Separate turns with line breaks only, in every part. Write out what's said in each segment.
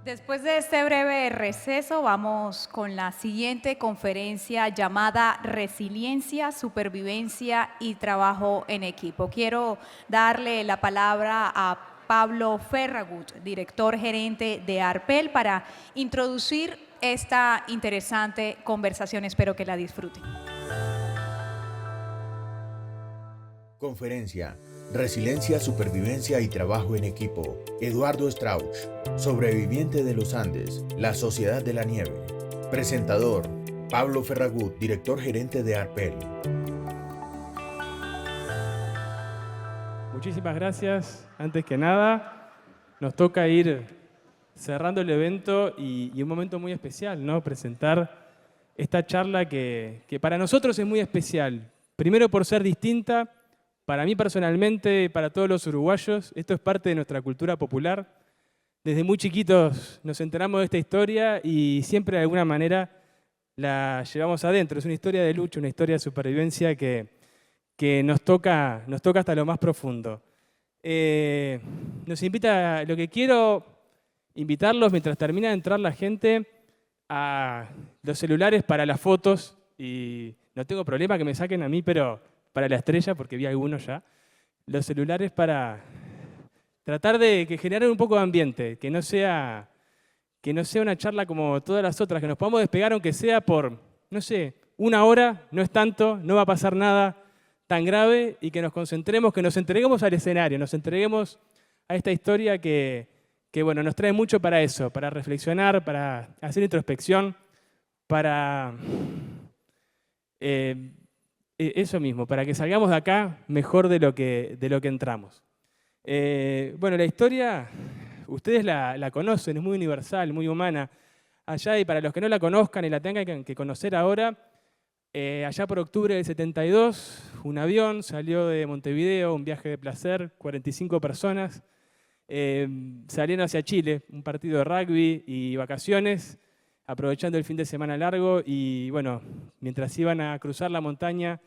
Después de este breve receso, vamos con la siguiente conferencia llamada Resiliencia, Supervivencia y Trabajo en Equipo. Quiero darle la palabra a Pablo Ferragut, director gerente de Arpel, para introducir esta interesante conversación. Espero que la disfruten.
Conferencia Resiliencia, Supervivencia y Trabajo en Equipo. Eduardo Strauch, sobreviviente de los Andes, la Sociedad de la Nieve. Presentador, Pablo Ferragut, director gerente de Arpel.
Muchísimas gracias. Antes que nada, nos toca ir cerrando el evento y un momento muy especial, ¿no? Presentar esta charla que para nosotros es muy especial. Primero por ser distinta, para mí personalmente, para todos los uruguayos. Esto es parte de nuestra cultura popular. Desde muy chiquitos nos enteramos de esta historia y siempre de alguna manera la llevamos adentro. Es una historia de lucha, una historia de supervivencia que nos toca hasta lo más profundo. Nos invita, lo que quiero invitarlos mientras termina de entrar la gente, a los celulares para las fotos, y no tengo problema que me saquen a mí, pero para la estrella, porque vi algunos ya, los celulares para tratar de generar un poco de ambiente, que no sea una charla como todas las otras, que nos podamos despegar aunque sea por, no sé, una hora, no es tanto, no va a pasar nada tan grave, y que nos concentremos, que nos entreguemos al escenario, nos entreguemos a esta historia que bueno, nos trae mucho para eso, para reflexionar, para hacer introspección, para eso mismo, para que salgamos de acá mejor de lo que entramos. Bueno, la historia, ustedes la conocen, es muy universal, muy humana. Allá, y para los que no la conozcan y la tengan que conocer ahora, allá por octubre del 72, un avión salió de Montevideo, un viaje de placer, 45 personas, salieron hacia Chile, un partido de rugby y vacaciones, aprovechando el fin de semana largo, y bueno, mientras iban a cruzar la montaña,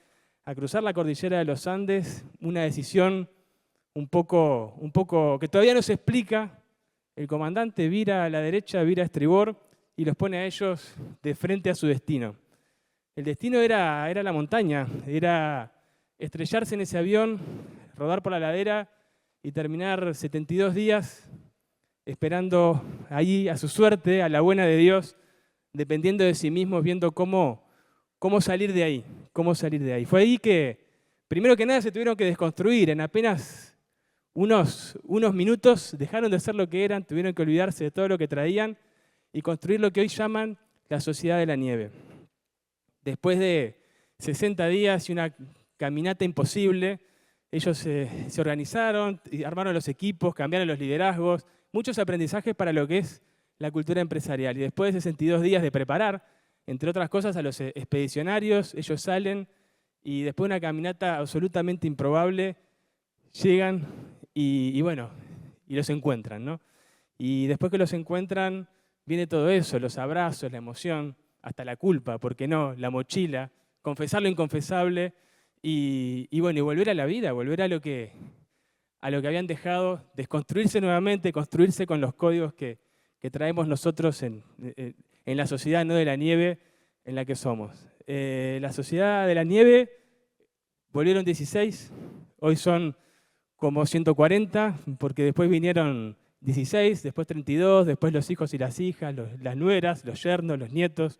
a cruzar la cordillera de los Andes, una decisión un poco que todavía no se explica. El comandante vira a la derecha, vira a estribor y los pone a ellos de frente a su destino. El destino era la montaña, era estrellarse en ese avión, rodar por la ladera y terminar 72 días esperando ahí a su suerte, a la buena de Dios, dependiendo de sí mismos, viendo cómo salir de ahí, Fue ahí que, primero que nada, se tuvieron que desconstruir. En apenas unos minutos dejaron de ser lo que eran, tuvieron que olvidarse de todo lo que traían y construir lo que hoy llaman la Sociedad de la Nieve. Después de 60 días y una caminata imposible, ellos se organizaron, armaron los equipos, cambiaron los liderazgos, muchos aprendizajes para lo que es la cultura empresarial. Y después de 62 días de preparar, entre otras cosas, a los expedicionarios, ellos salen y después de una caminata absolutamente improbable, llegan y bueno, y los encuentran, ¿no? Y después que los encuentran, viene todo eso, los abrazos, la emoción, hasta la culpa, ¿por qué no? La mochila, confesar lo inconfesable y bueno, y volver a la vida, volver a lo que habían dejado, desconstruirse nuevamente, construirse con los códigos que traemos nosotros en la sociedad, no de la nieve, en la que somos. La sociedad de la nieve, volvieron 16, hoy son como 140, porque después vinieron 16, después 32, después los hijos y las hijas, las nueras, los yernos, los nietos,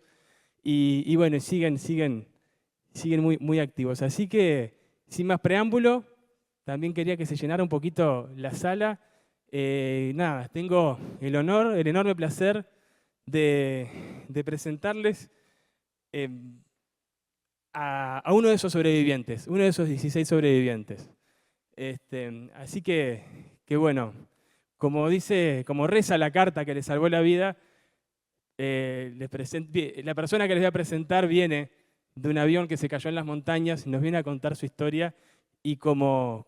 y bueno, siguen muy, muy activos. Así que, sin más preámbulo, también quería que se llenara un poquito la sala. Nada, tengo el honor, el enorme placer de presentarles a uno de esos sobrevivientes, uno de esos 16 sobrevivientes. Así que bueno, como reza la carta que le salvó la vida, la persona que les voy a presentar viene de un avión que se cayó en las montañas y nos viene a contar su historia. Y como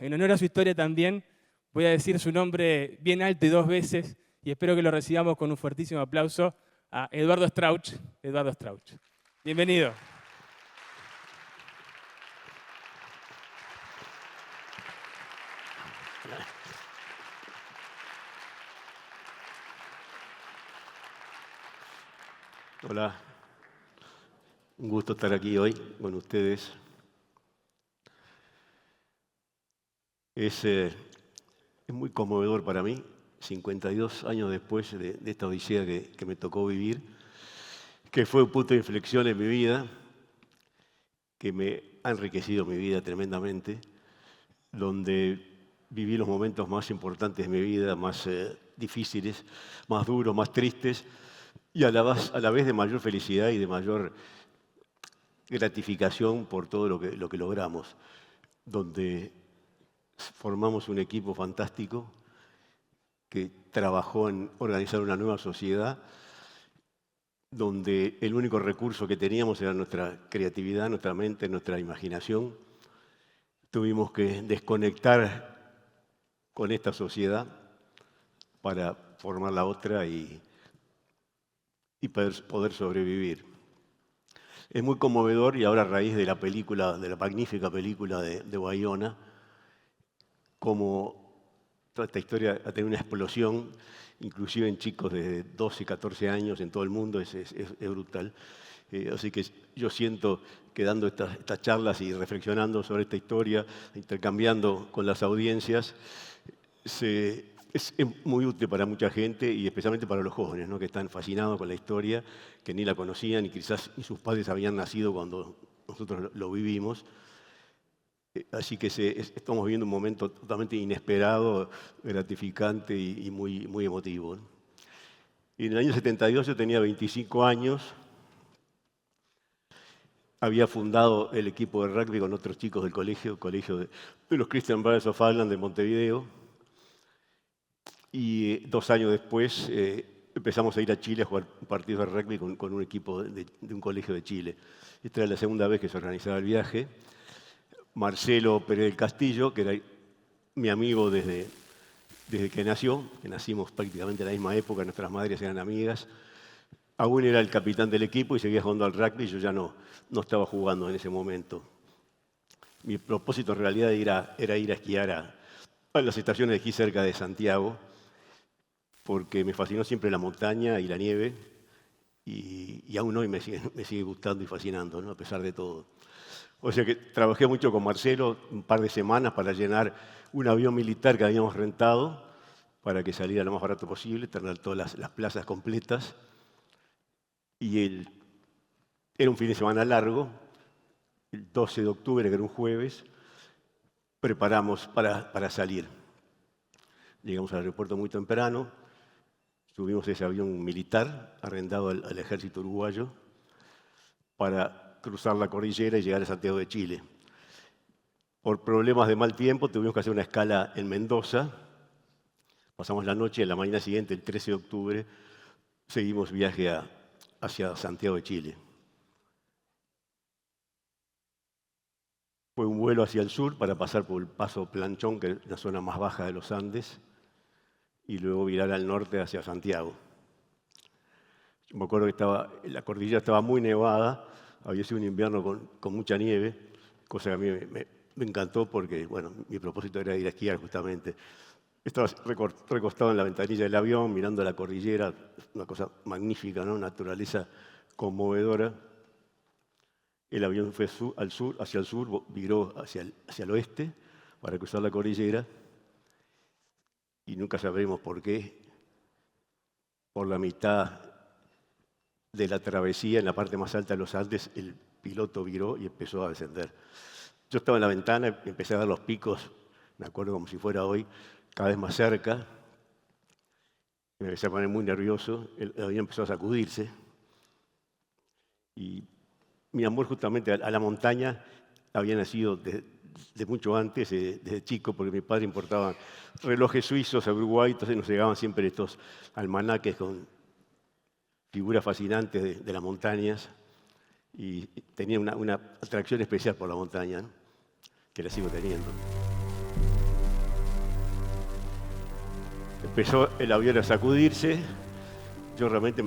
en honor a su historia también, voy a decir su nombre bien alto y 2 veces, y espero que lo recibamos con un fuertísimo aplauso a Eduardo Strauch. Eduardo Strauch. Bienvenido.
Hola, un gusto estar aquí hoy con ustedes. Es muy conmovedor para mí, 52 años después de esta odisea que me tocó vivir, que fue un punto de inflexión en mi vida, que me ha enriquecido mi vida tremendamente, donde viví los momentos más importantes de mi vida, más difíciles, más duros, más tristes, y a la vez de mayor felicidad y de mayor gratificación por todo lo que logramos, donde formamos un equipo fantástico que trabajó en organizar una nueva sociedad, donde el único recurso que teníamos era nuestra creatividad, nuestra mente, nuestra imaginación. Tuvimos que desconectar con esta sociedad para formar la otra y poder sobrevivir. Es muy conmovedor y ahora a raíz de la película, de la magnífica película de Bayona, como toda esta historia ha tenido una explosión, inclusive en chicos de 12, 14 años en todo el mundo, es brutal. Así que yo siento que dando estas charlas y reflexionando sobre esta historia, intercambiando con las audiencias, es muy útil para mucha gente y especialmente para los jóvenes, ¿no? Que están fascinados con la historia, que ni la conocían y quizás ni sus padres habían nacido cuando nosotros lo vivimos. Así que estamos viviendo un momento totalmente inesperado, gratificante y muy, muy emotivo, ¿no? Y en el año 72 yo tenía 25 años, había fundado el equipo de rugby con otros chicos del colegio, el colegio de los Christian Brothers of Ireland de Montevideo. Y 2 años después empezamos a ir a Chile a jugar partidos de rugby con un equipo de un colegio de Chile. Esta era la segunda vez que se organizaba el viaje. Marcelo Pérez del Castillo, que era mi amigo desde que nació, que nacimos prácticamente en la misma época, nuestras madres eran amigas, aún era el capitán del equipo y seguía jugando al rugby, yo ya no estaba jugando en ese momento. Mi propósito en realidad era ir a esquiar a las estaciones de esquí cerca de Santiago, porque me fascinó siempre la montaña y la nieve, y aún hoy me sigue gustando y fascinando, ¿no? A pesar de todo. O sea que trabajé mucho con Marcelo, un par de semanas para llenar un avión militar que habíamos rentado para que saliera lo más barato posible, tener todas las plazas completas. Y era un fin de semana largo, el 12 de octubre, que era un jueves, preparamos para salir. Llegamos al aeropuerto muy temprano, subimos ese avión militar arrendado al ejército uruguayo para cruzar la cordillera y llegar a Santiago de Chile. Por problemas de mal tiempo tuvimos que hacer una escala en Mendoza. Pasamos la noche, en la mañana siguiente, el 13 de octubre, seguimos viaje hacia Santiago de Chile. Fue un vuelo hacia el sur para pasar por el Paso Planchón, que es la zona más baja de los Andes, y luego virar al norte hacia Santiago. Yo me acuerdo que la cordillera estaba muy nevada, había sido un invierno con mucha nieve, cosa que a mí me encantó porque, bueno, mi propósito era ir a esquiar justamente. Estaba recostado en la ventanilla del avión, mirando la cordillera, una cosa magnífica, ¿no? Naturaleza conmovedora. El avión fue hacia el sur, viró hacia el oeste para cruzar la cordillera y nunca sabremos por qué. Por la mitad de la travesía, en la parte más alta de los Andes, el piloto viró y empezó a descender. Yo estaba en la ventana y empecé a ver los picos, me acuerdo como si fuera hoy, cada vez más cerca. Me empecé a poner muy nervioso, el avión empezó a sacudirse. Y mi amor justamente a la montaña había nacido de mucho antes, desde chico, porque mi padre importaba relojes suizos a Uruguay, entonces nos llegaban siempre estos almanaques con figuras fascinantes de las montañas, y tenía una atracción especial por la montaña, ¿no? Que la sigo teniendo. Empezó el avión a sacudirse, yo realmente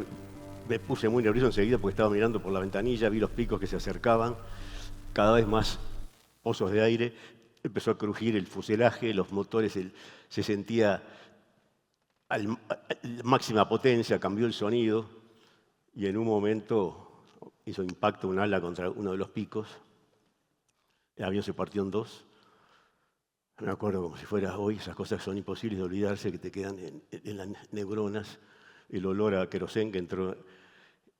me puse muy nervioso enseguida porque estaba mirando por la ventanilla, vi los picos que se acercaban, cada vez más pozos de aire, empezó a crujir el fuselaje, los motores, se sentía a máxima potencia, cambió el sonido. y en un momento hizo impacto un ala contra uno de los picos. El avión se partió en dos. Me acuerdo como si fuera hoy, esas cosas son imposibles de olvidarse, que te quedan en las neuronas. El olor a querosén que entró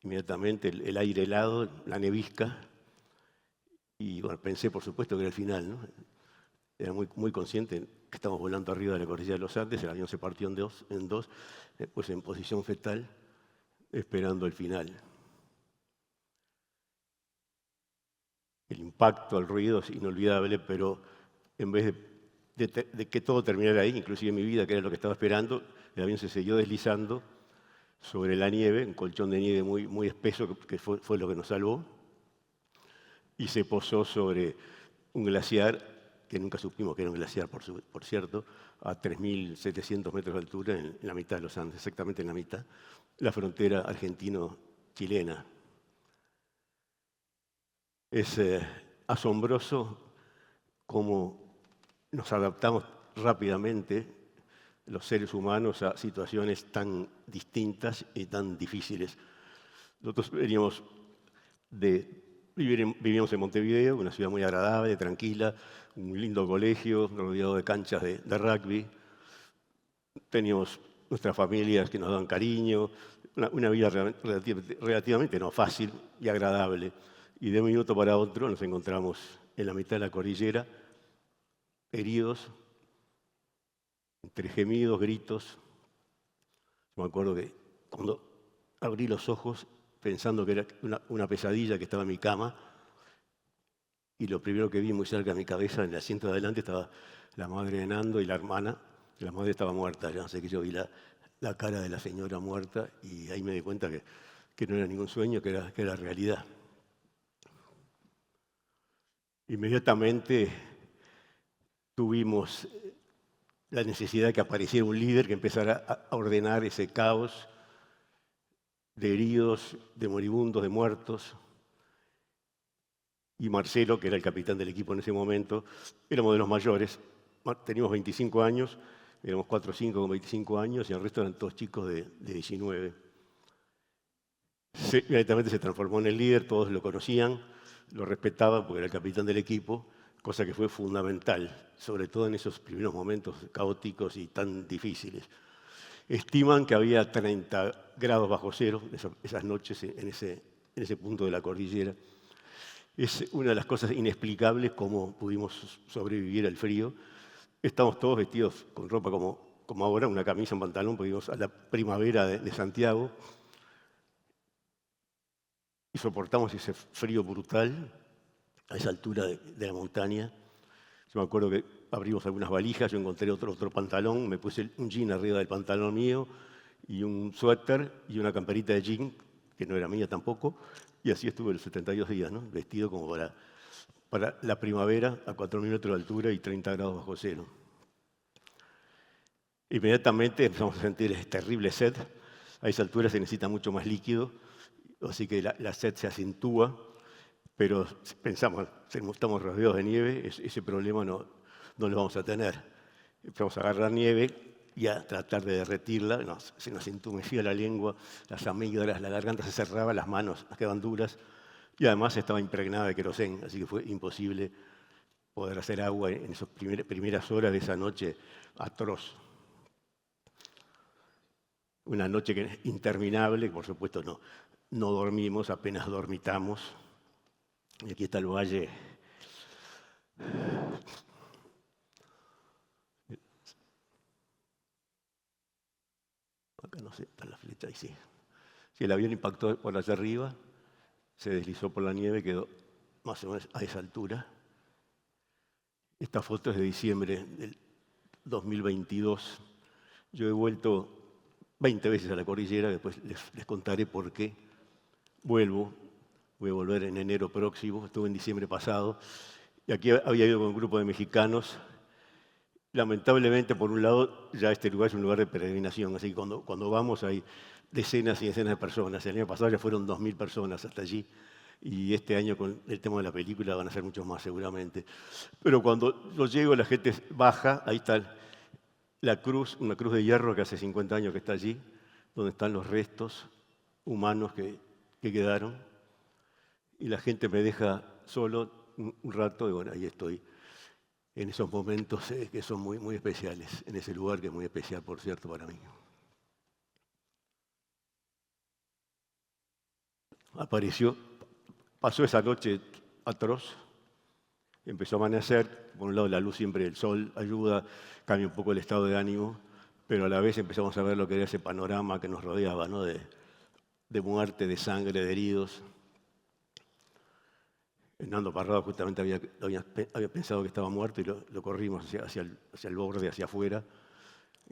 inmediatamente, el aire helado, la nevisca. Y bueno, pensé, por supuesto, que era el final, ¿no? Era muy consciente que estábamos volando arriba de la cordillera de los Andes, el avión se partió en dos, después en posición fetal, esperando el final. El impacto, el ruido es inolvidable, pero en vez de que todo terminara ahí, inclusive mi vida, que era lo que estaba esperando, el avión se siguió deslizando sobre la nieve, un colchón de nieve muy espeso, que fue lo que nos salvó, y se posó sobre un glaciar, que nunca supimos que era un glaciar, por cierto, a 3.700 metros de altura, en la mitad de los Andes, exactamente en la mitad, la frontera argentino-chilena. Es asombroso cómo nos adaptamos rápidamente los seres humanos a situaciones tan distintas y tan difíciles. Nosotros vivíamos en Montevideo, una ciudad muy agradable, tranquila, un lindo colegio, rodeado de canchas de rugby. Teníamos nuestras familias que nos daban cariño, una vida relativamente no fácil y agradable. Y de un minuto para otro nos encontramos en la mitad de la cordillera, heridos, entre gemidos, gritos. Me acuerdo que cuando abrí los ojos, pensando que era una pesadilla, que estaba en mi cama, y lo primero que vi muy cerca de mi cabeza, en el asiento de adelante, estaba la madre de Nando y la hermana. La madre estaba muerta, ya sé que yo vi la cara de la señora muerta, y ahí me di cuenta que no era ningún sueño, que era realidad. Inmediatamente tuvimos la necesidad de que apareciera un líder que empezara a ordenar ese caos de heridos, de moribundos, de muertos. Y Marcelo, que era el capitán del equipo en ese momento, éramos de los mayores, teníamos 25 años, éramos 4 o 5 con 25 años, y el resto eran todos chicos de 19. Inmediatamente se transformó en el líder, todos lo conocían, lo respetaban porque era el capitán del equipo, cosa que fue fundamental, sobre todo en esos primeros momentos caóticos y tan difíciles. Estiman que había 30 grados bajo cero esas noches en ese punto de la cordillera. Es una de las cosas inexplicables cómo pudimos sobrevivir al frío. Estamos todos vestidos con ropa como ahora, una camisa, un pantalón, porque íbamos a la primavera de Santiago. Y soportamos ese frío brutal a esa altura de la montaña. Yo me acuerdo que abrimos algunas valijas, yo encontré otro pantalón, me puse un jean arriba del pantalón mío y un suéter y una camperita de jean, que no era mía tampoco, y así estuve los 72 días, ¿no? Vestido como para la primavera a 4.000 metros de altura y 30 grados bajo cero. Inmediatamente empezamos a sentir terrible sed. A esa altura se necesita mucho más líquido, así que la sed se acentúa, pero pensamos, estamos rodeados de nieve, ese problema no lo vamos a tener. Empezamos a agarrar nieve y a tratar de derretirla, se nos entumecía la lengua, las amígdalas, la garganta se cerraba, las manos nos quedaban duras, y además estaba impregnada de querosén, así que fue imposible poder hacer agua en esas primeras horas de esa noche atroz. Una noche interminable, por supuesto no dormimos, apenas dormitamos. Y aquí está el valle. Acá no sé, está la flecha ahí, sí. Si el avión impactó por allá arriba, se deslizó por la nieve, quedó más o menos a esa altura. Esta foto es de diciembre del 2022. Yo he vuelto 20 veces a la cordillera, después les contaré por qué. Voy a volver en enero próximo, estuve en diciembre pasado, y aquí había ido con un grupo de mexicanos. Lamentablemente, por un lado, ya este lugar es un lugar de peregrinación, así que cuando vamos hay decenas y decenas de personas. El año pasado ya fueron 2.000 personas hasta allí, y este año con el tema de la película van a ser muchos más seguramente. Pero cuando yo llego, la gente baja, ahí está la cruz, una cruz de hierro que hace 50 años que está allí, donde están los restos humanos que quedaron. Y la gente me deja solo un rato y bueno, ahí estoy en esos momentos que son muy, muy especiales, en ese lugar que es muy especial, por cierto, para mí. Pasó esa noche atroz, empezó a amanecer, por un lado la luz siempre, el sol ayuda, cambia un poco el estado de ánimo, pero a la vez empezamos a ver lo que era ese panorama que nos rodeaba, ¿no? de muerte, de sangre, de heridos. Hernando Parrado justamente había pensado que estaba muerto y lo corrimos hacia el borde, hacia afuera.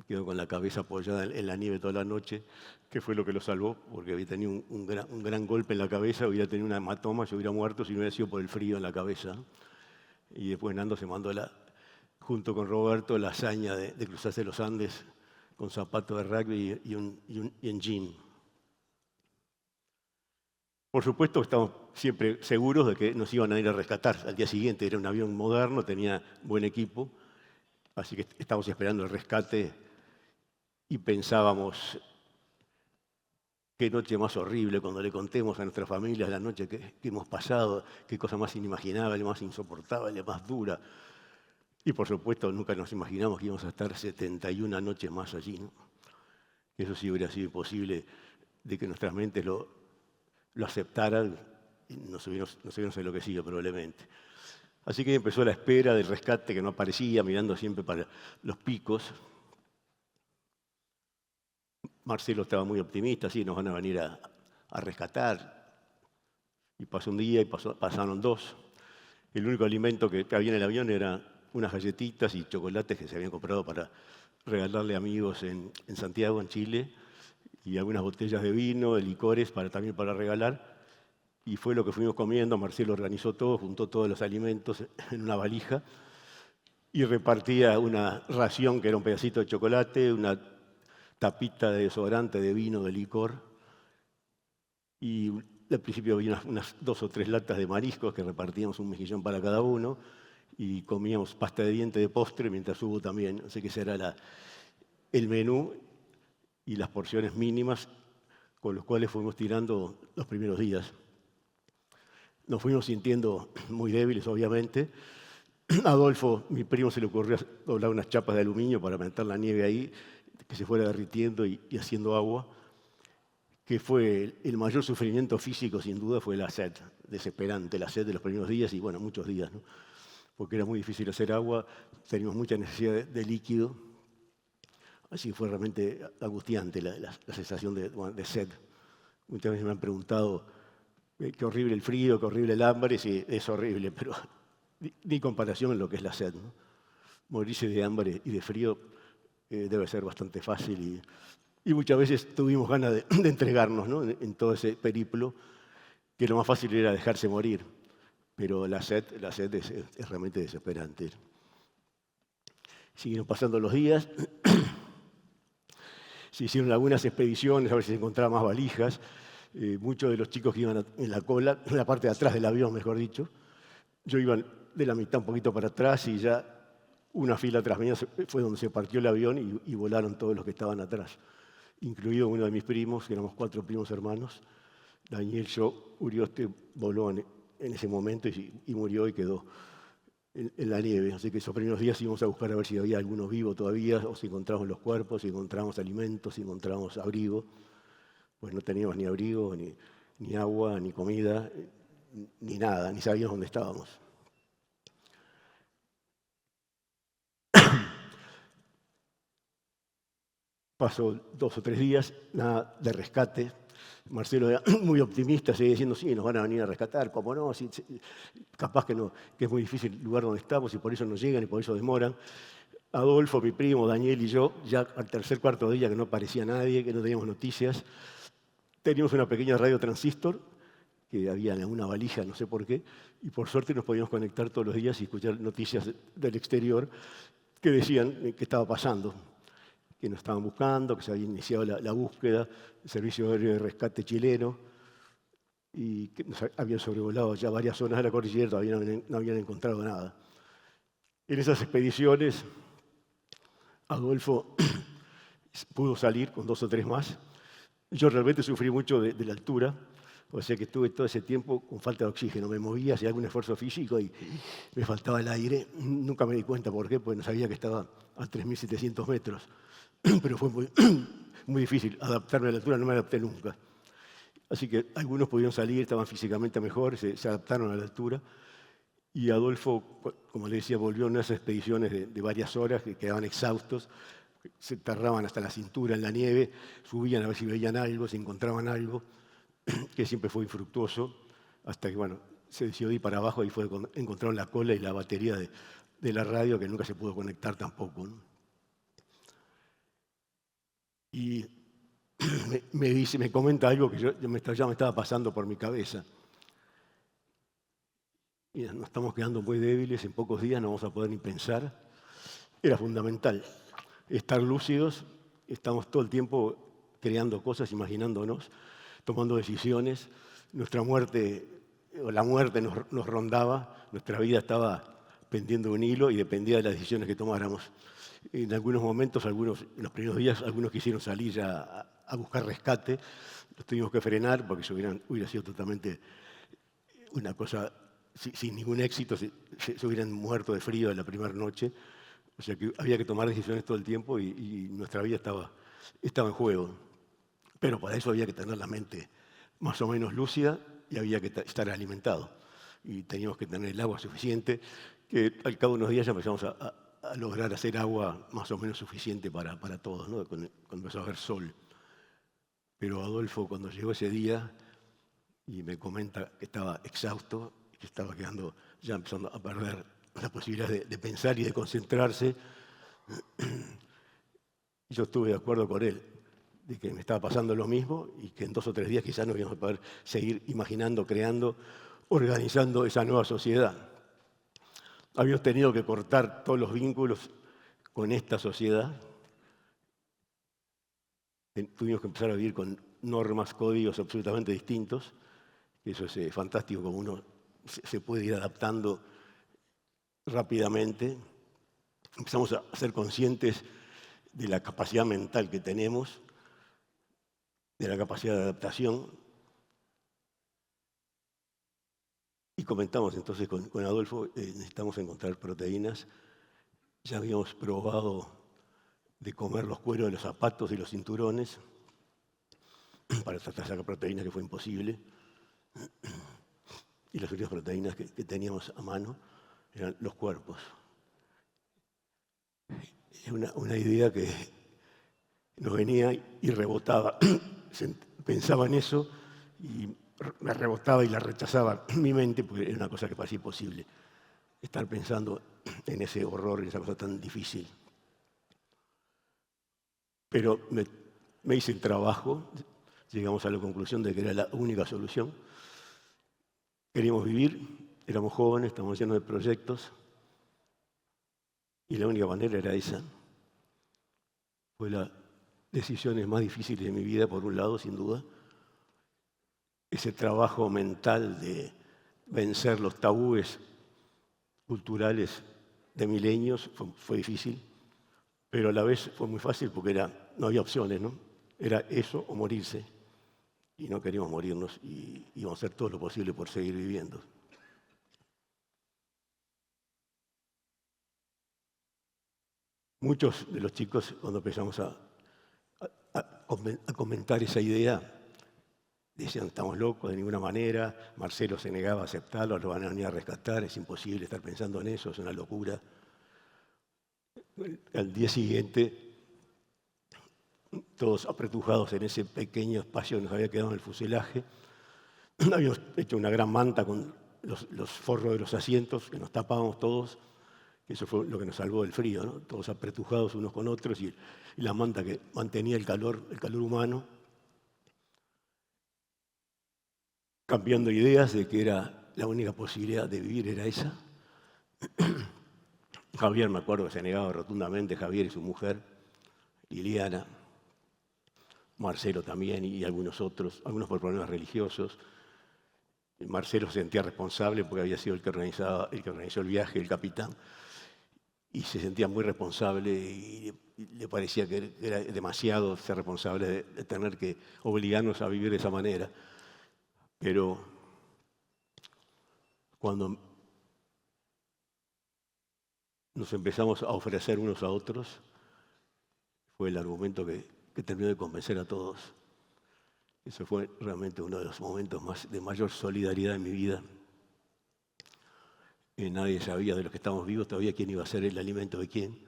Quedó con la cabeza apoyada en la nieve toda la noche, que fue lo que lo salvó, porque había tenido un gran golpe en la cabeza, hubiera tenido una hematoma, se hubiera muerto si no hubiera sido por el frío en la cabeza. Y después Hernando se mandó, junto con Roberto, la hazaña de cruzarse los Andes con zapatos de rugby y en jean. Por supuesto, estamos siempre seguros de que nos iban a ir a rescatar al día siguiente. Era un avión moderno, tenía buen equipo, así que estábamos esperando el rescate y pensábamos qué noche más horrible cuando le contemos a nuestras familias la noche que hemos pasado, qué cosa más inimaginable, más insoportable, más dura. Y por supuesto, nunca nos imaginamos que íbamos a estar 71 noches más allí, ¿no? Eso sí hubiera sido imposible de que nuestras mentes lo aceptaran y nos hubiéramos enloquecido probablemente. Así que empezó la espera del rescate que no aparecía, mirando siempre para los picos. Marcelo estaba muy optimista, sí, nos van a venir a rescatar. Y pasó un día y pasaron 2. El único alimento que había en el avión eran unas galletitas y chocolates que se habían comprado para regalarle a amigos en Santiago, en Chile, y algunas botellas de vino, de licores también para regalar. Y fue lo que fuimos comiendo. Marcelo organizó todo, juntó todos los alimentos en una valija y repartía una ración que era un pedacito de chocolate, una tapita de desodorante, de vino, de licor. Y al principio había unas 2 o 3 latas de mariscos que repartíamos un mejillón para cada uno y comíamos pasta de diente de postre mientras hubo también. Así que ese era el menú y las porciones mínimas con los cuales fuimos tirando los primeros días. Nos fuimos sintiendo muy débiles, obviamente. A Adolfo, mi primo, se le ocurrió doblar unas chapas de aluminio para meter la nieve ahí, que se fuera derritiendo y haciendo agua, que fue el mayor sufrimiento físico, sin duda, fue la sed, desesperante, la sed de los primeros días y, bueno, muchos días, ¿no? Porque era muy difícil hacer agua, teníamos mucha necesidad de líquido, así fue realmente angustiante la sensación de sed. Muchas veces me han preguntado, qué horrible el frío, qué horrible el hambre, sí, es horrible, pero ni comparación en lo que es la sed, ¿no? Morirse de hambre y de frío debe ser bastante fácil y muchas veces tuvimos ganas de entregarnos, ¿no? En todo ese periplo, que lo más fácil era dejarse morir, pero la sed es realmente desesperante. Siguieron pasando los días, se hicieron algunas expediciones a ver si se encontraban más valijas. Muchos de los chicos que iban en la cola, en la parte de atrás del avión, mejor dicho, yo iba de la mitad un poquito para atrás y ya una fila tras mía fue donde se partió el avión y volaron todos los que estaban atrás, incluido uno de mis primos, que éramos 4 primos hermanos. Daniel Urioste voló en ese momento y murió y quedó en la nieve. Así que esos primeros días íbamos a buscar a ver si había alguno vivo todavía, o si encontrábamos los cuerpos, si encontrábamos alimentos, si encontrábamos abrigo. Pues no teníamos ni abrigo, ni agua, ni comida, ni nada, ni sabíamos dónde estábamos. Pasó 2 o 3 días, nada de rescate. Marcelo era muy optimista, seguía diciendo, sí, nos van a venir a rescatar, ¿cómo no? Sí, capaz que no, que es muy difícil el lugar donde estamos y por eso no llegan y por eso demoran. Adolfo, mi primo, Daniel y yo, ya al 3.º, 4.º día que no aparecía nadie, que no teníamos noticias, teníamos una pequeña radio transistor que había en una valija, no sé por qué, y por suerte nos podíamos conectar todos los días y escuchar noticias del exterior que decían qué estaba pasando, que nos estaban buscando, que se había iniciado la búsqueda, el Servicio Aéreo de Rescate chileno, y que nos habían sobrevolado ya varias zonas de la cordillera, todavía no habían encontrado nada. En esas expediciones, Adolfo pudo salir con 2 o 3 más, Yo realmente sufrí mucho de la altura, o sea que estuve todo ese tiempo con falta de oxígeno. Me movía, hacía algún esfuerzo físico y me faltaba el aire. Nunca me di cuenta por qué, porque no sabía que estaba a 3.700 metros. Pero fue muy difícil adaptarme a la altura, no me adapté nunca. Así que algunos pudieron salir, estaban físicamente mejor, se adaptaron a la altura. Y Adolfo, como le decía, volvió en unas expediciones de varias horas que quedaban exhaustos. Se tardaban hasta la cintura en la nieve, subían a ver si veían algo, si encontraban algo, que siempre fue infructuoso, hasta que bueno, se decidió ir para abajo y fue cuando encontraron la cola y la batería de la radio, que nunca se pudo conectar tampoco, ¿no? Y me comenta algo que ya me estaba pasando por mi cabeza. Mira, nos estamos quedando muy débiles, en pocos días no vamos a poder ni pensar. Era fundamental estar lúcidos, estamos todo el tiempo creando cosas, imaginándonos, tomando decisiones. Nuestra muerte, o la muerte nos rondaba, nuestra vida estaba pendiendo de un hilo y dependía de las decisiones que tomáramos. En algunos momentos, en los primeros días, algunos quisieron salir a buscar rescate, los tuvimos que frenar porque eso hubiera sido totalmente una cosa sin ningún éxito, se hubieran muerto de frío en la primera noche. O sea que había que tomar decisiones todo el tiempo y nuestra vida estaba en juego. Pero para eso había que tener la mente más o menos lúcida y había que estar alimentado. Y teníamos que tener el agua suficiente, que al cabo de unos días ya empezamos a lograr hacer agua más o menos suficiente para todos, ¿no? Cuando empezó a haber sol. Pero Adolfo, cuando llegó ese día y me comenta que estaba exhausto, que estaba quedando ya empezando a perder la posibilidad de pensar y de concentrarse, yo estuve de acuerdo con él, de que me estaba pasando lo mismo y que en 2 o 3 días quizás no íbamos a poder seguir imaginando, creando, organizando esa nueva sociedad. Habíamos tenido que cortar todos los vínculos con esta sociedad. Tuvimos que empezar a vivir con normas, códigos absolutamente distintos. Eso es fantástico, como uno se puede ir adaptando rápidamente. Empezamos a ser conscientes de la capacidad mental que tenemos, de la capacidad de adaptación. Y comentamos entonces con Adolfo, necesitamos encontrar proteínas. Ya habíamos probado de comer los cueros de los zapatos y los cinturones para tratar de sacar proteínas, que fue imposible. Y las únicas proteínas que teníamos a mano eran los cuerpos. Es una idea que nos venía y rebotaba. Pensaba en eso y me rebotaba y la rechazaba en mi mente porque era una cosa que parecía imposible. Estar pensando en ese horror, en esa cosa tan difícil. Pero me hice el trabajo, llegamos a la conclusión de que era la única solución. Queríamos vivir, éramos jóvenes, estábamos llenos de proyectos y la única manera era esa. Fue las decisiones más difíciles de mi vida, por un lado, sin duda. Ese trabajo mental de vencer los tabúes culturales de milenios fue difícil, pero a la vez fue muy fácil porque no había opciones, ¿no? Era eso o morirse. Y no queríamos morirnos y íbamos a hacer todo lo posible por seguir viviendo. Muchos de los chicos, cuando empezamos a comentar esa idea, decían, estamos locos de ninguna manera. Marcelo se negaba a aceptarlo, lo van a venir a rescatar, es imposible estar pensando en eso, es una locura. Al día siguiente, todos apretujados en ese pequeño espacio que nos había quedado en el fuselaje, habíamos hecho una gran manta con los forros de los asientos, que nos tapábamos todos, que eso fue lo que nos salvó del frío, ¿no? Todos apretujados unos con otros y la manta que mantenía el calor humano, cambiando ideas de que era la única posibilidad de vivir era esa. Javier, me acuerdo que se negaba rotundamente, Javier y su mujer, Liliana, Marcelo también y algunos otros, algunos por problemas religiosos. Marcelo se sentía responsable porque había sido el que organizó el viaje, el capitán. y se sentía muy responsable y le parecía que era demasiado ser responsable de tener que obligarnos a vivir de esa manera. Pero cuando nos empezamos a ofrecer unos a otros, fue el argumento que terminó de convencer a todos. Eso fue realmente uno de los momentos de mayor solidaridad en mi vida. Nadie sabía de los que estábamos vivos todavía quién iba a ser el alimento de quién.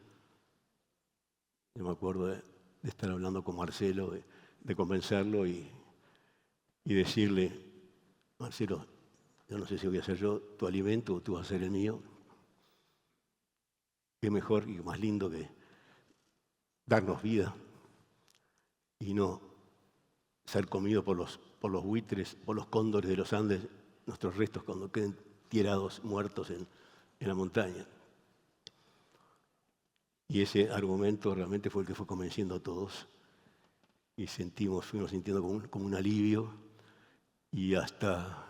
Yo me acuerdo de estar hablando con Marcelo, de convencerlo y decirle, Marcelo, yo no sé si voy a ser yo tu alimento o tú vas a ser el mío. Qué mejor y más lindo que darnos vida y no ser comido por los buitres, por los cóndores de los Andes, nuestros restos cuando queden tirados, muertos en la montaña. Y ese argumento realmente fue el que fue convenciendo a todos. Y fuimos sintiendo como un alivio y hasta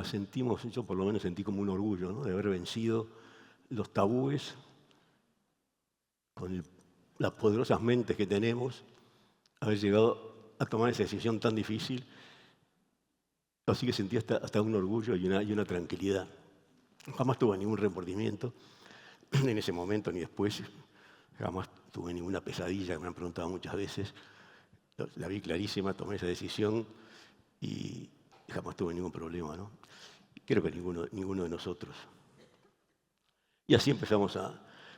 sentimos, yo por lo menos sentí como un orgullo, ¿no?, de haber vencido los tabúes con las poderosas mentes que tenemos, haber llegado a tomar esa decisión tan difícil. Así que sentí hasta un orgullo y una tranquilidad. Jamás tuve ningún remordimiento en ese momento ni después. Jamás tuve ninguna pesadilla, que me han preguntado muchas veces. La vi clarísima, tomé esa decisión y jamás tuve ningún problema, ¿no? Creo que ninguno de nosotros. Y así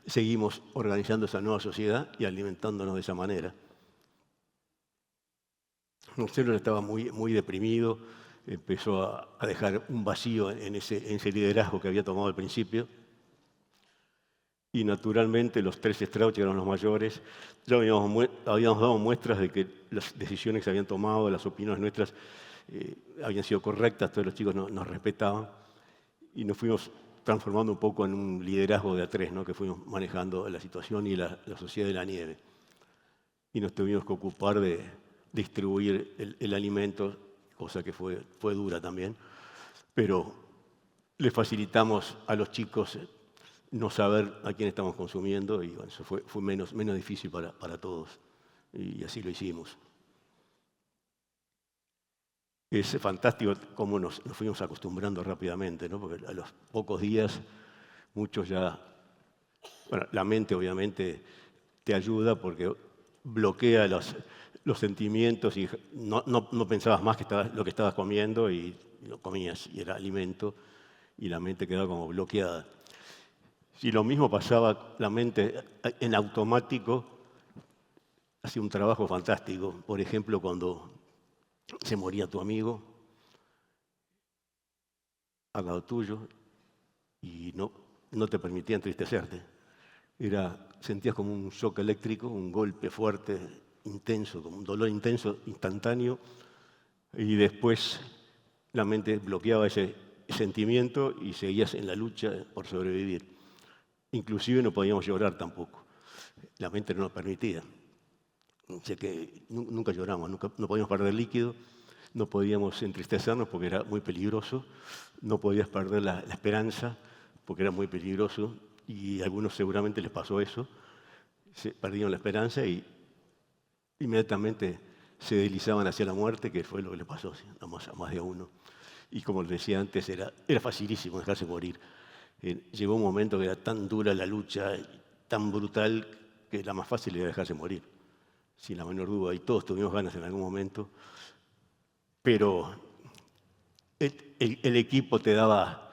seguimos organizando esa nueva sociedad y alimentándonos de esa manera. Marcelo estaba muy deprimido, empezó a dejar un vacío en ese liderazgo que había tomado al principio. Y naturalmente los 3 Strauch, que eran los mayores, ya habíamos dado muestras de que las decisiones que se habían tomado, las opiniones nuestras, habían sido correctas, todos los chicos nos respetaban y nos fuimos transformando un poco en un liderazgo de A3, ¿no?, que fuimos manejando la situación y la sociedad de la nieve. Y nos tuvimos que ocupar de distribuir el alimento, cosa que fue dura también, pero le facilitamos a los chicos no saber a quién estamos consumiendo y bueno, eso fue menos difícil para todos y así lo hicimos. Es fantástico cómo nos fuimos acostumbrando rápidamente, ¿no?, porque a los pocos días muchos ya, bueno, la mente obviamente te ayuda porque bloquea los sentimientos y no pensabas más que lo que estabas comiendo y lo comías y era alimento y la mente quedaba como bloqueada. Si lo mismo pasaba, la mente en automático hacía un trabajo fantástico. Por ejemplo, cuando se moría tu amigo al lado tuyo y no te permitía entristecerte. Sentías como un shock eléctrico, un golpe fuerte, intenso, como un dolor intenso, instantáneo, y después la mente bloqueaba ese sentimiento y seguías en la lucha por sobrevivir. Inclusive no podíamos llorar tampoco. La mente no nos permitía. O sea que nunca lloramos, no podíamos perder líquido, no podíamos entristecernos porque era muy peligroso, no podías perder la esperanza porque era muy peligroso y a algunos seguramente les pasó eso, perdieron la esperanza y inmediatamente se deslizaban hacia la muerte, que fue lo que le pasó a más de uno. Y como les decía antes, era facilísimo dejarse morir. Llegó un momento que era tan dura la lucha, tan brutal, que la más fácil era dejarse morir, sin la menor duda. Y todos tuvimos ganas en algún momento, pero el equipo te daba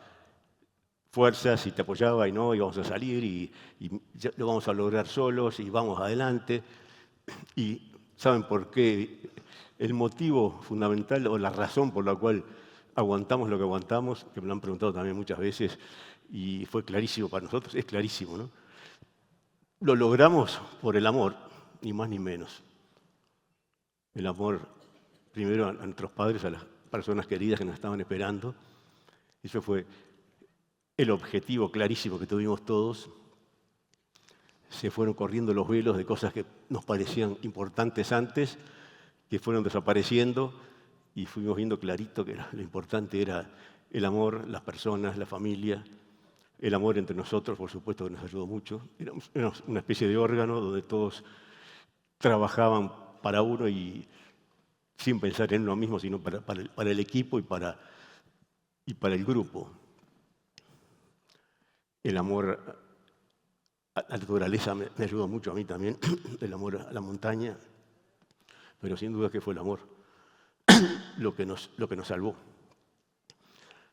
fuerzas y te apoyaba y vamos a salir y lo vamos a lograr solos y vamos adelante. Y ¿saben por qué? El motivo fundamental o la razón por la cual aguantamos lo que aguantamos, que me lo han preguntado también muchas veces, y fue clarísimo para nosotros, es clarísimo, ¿no? Lo logramos por el amor, ni más ni menos. El amor, primero a nuestros padres, a las personas queridas que nos estaban esperando. Eso fue el objetivo clarísimo que tuvimos todos. Se fueron corriendo los velos de cosas que nos parecían importantes antes, que fueron desapareciendo, y fuimos viendo clarito que lo importante era el amor, las personas, la familia, El amor entre nosotros, por supuesto, que nos ayudó mucho. Éramos una especie de órgano donde todos trabajaban para uno y sin pensar en uno mismo, sino para el equipo y para el grupo. El amor a la naturaleza me ayudó mucho a mí también, el amor a la montaña, pero sin duda que fue el amor lo que nos salvó.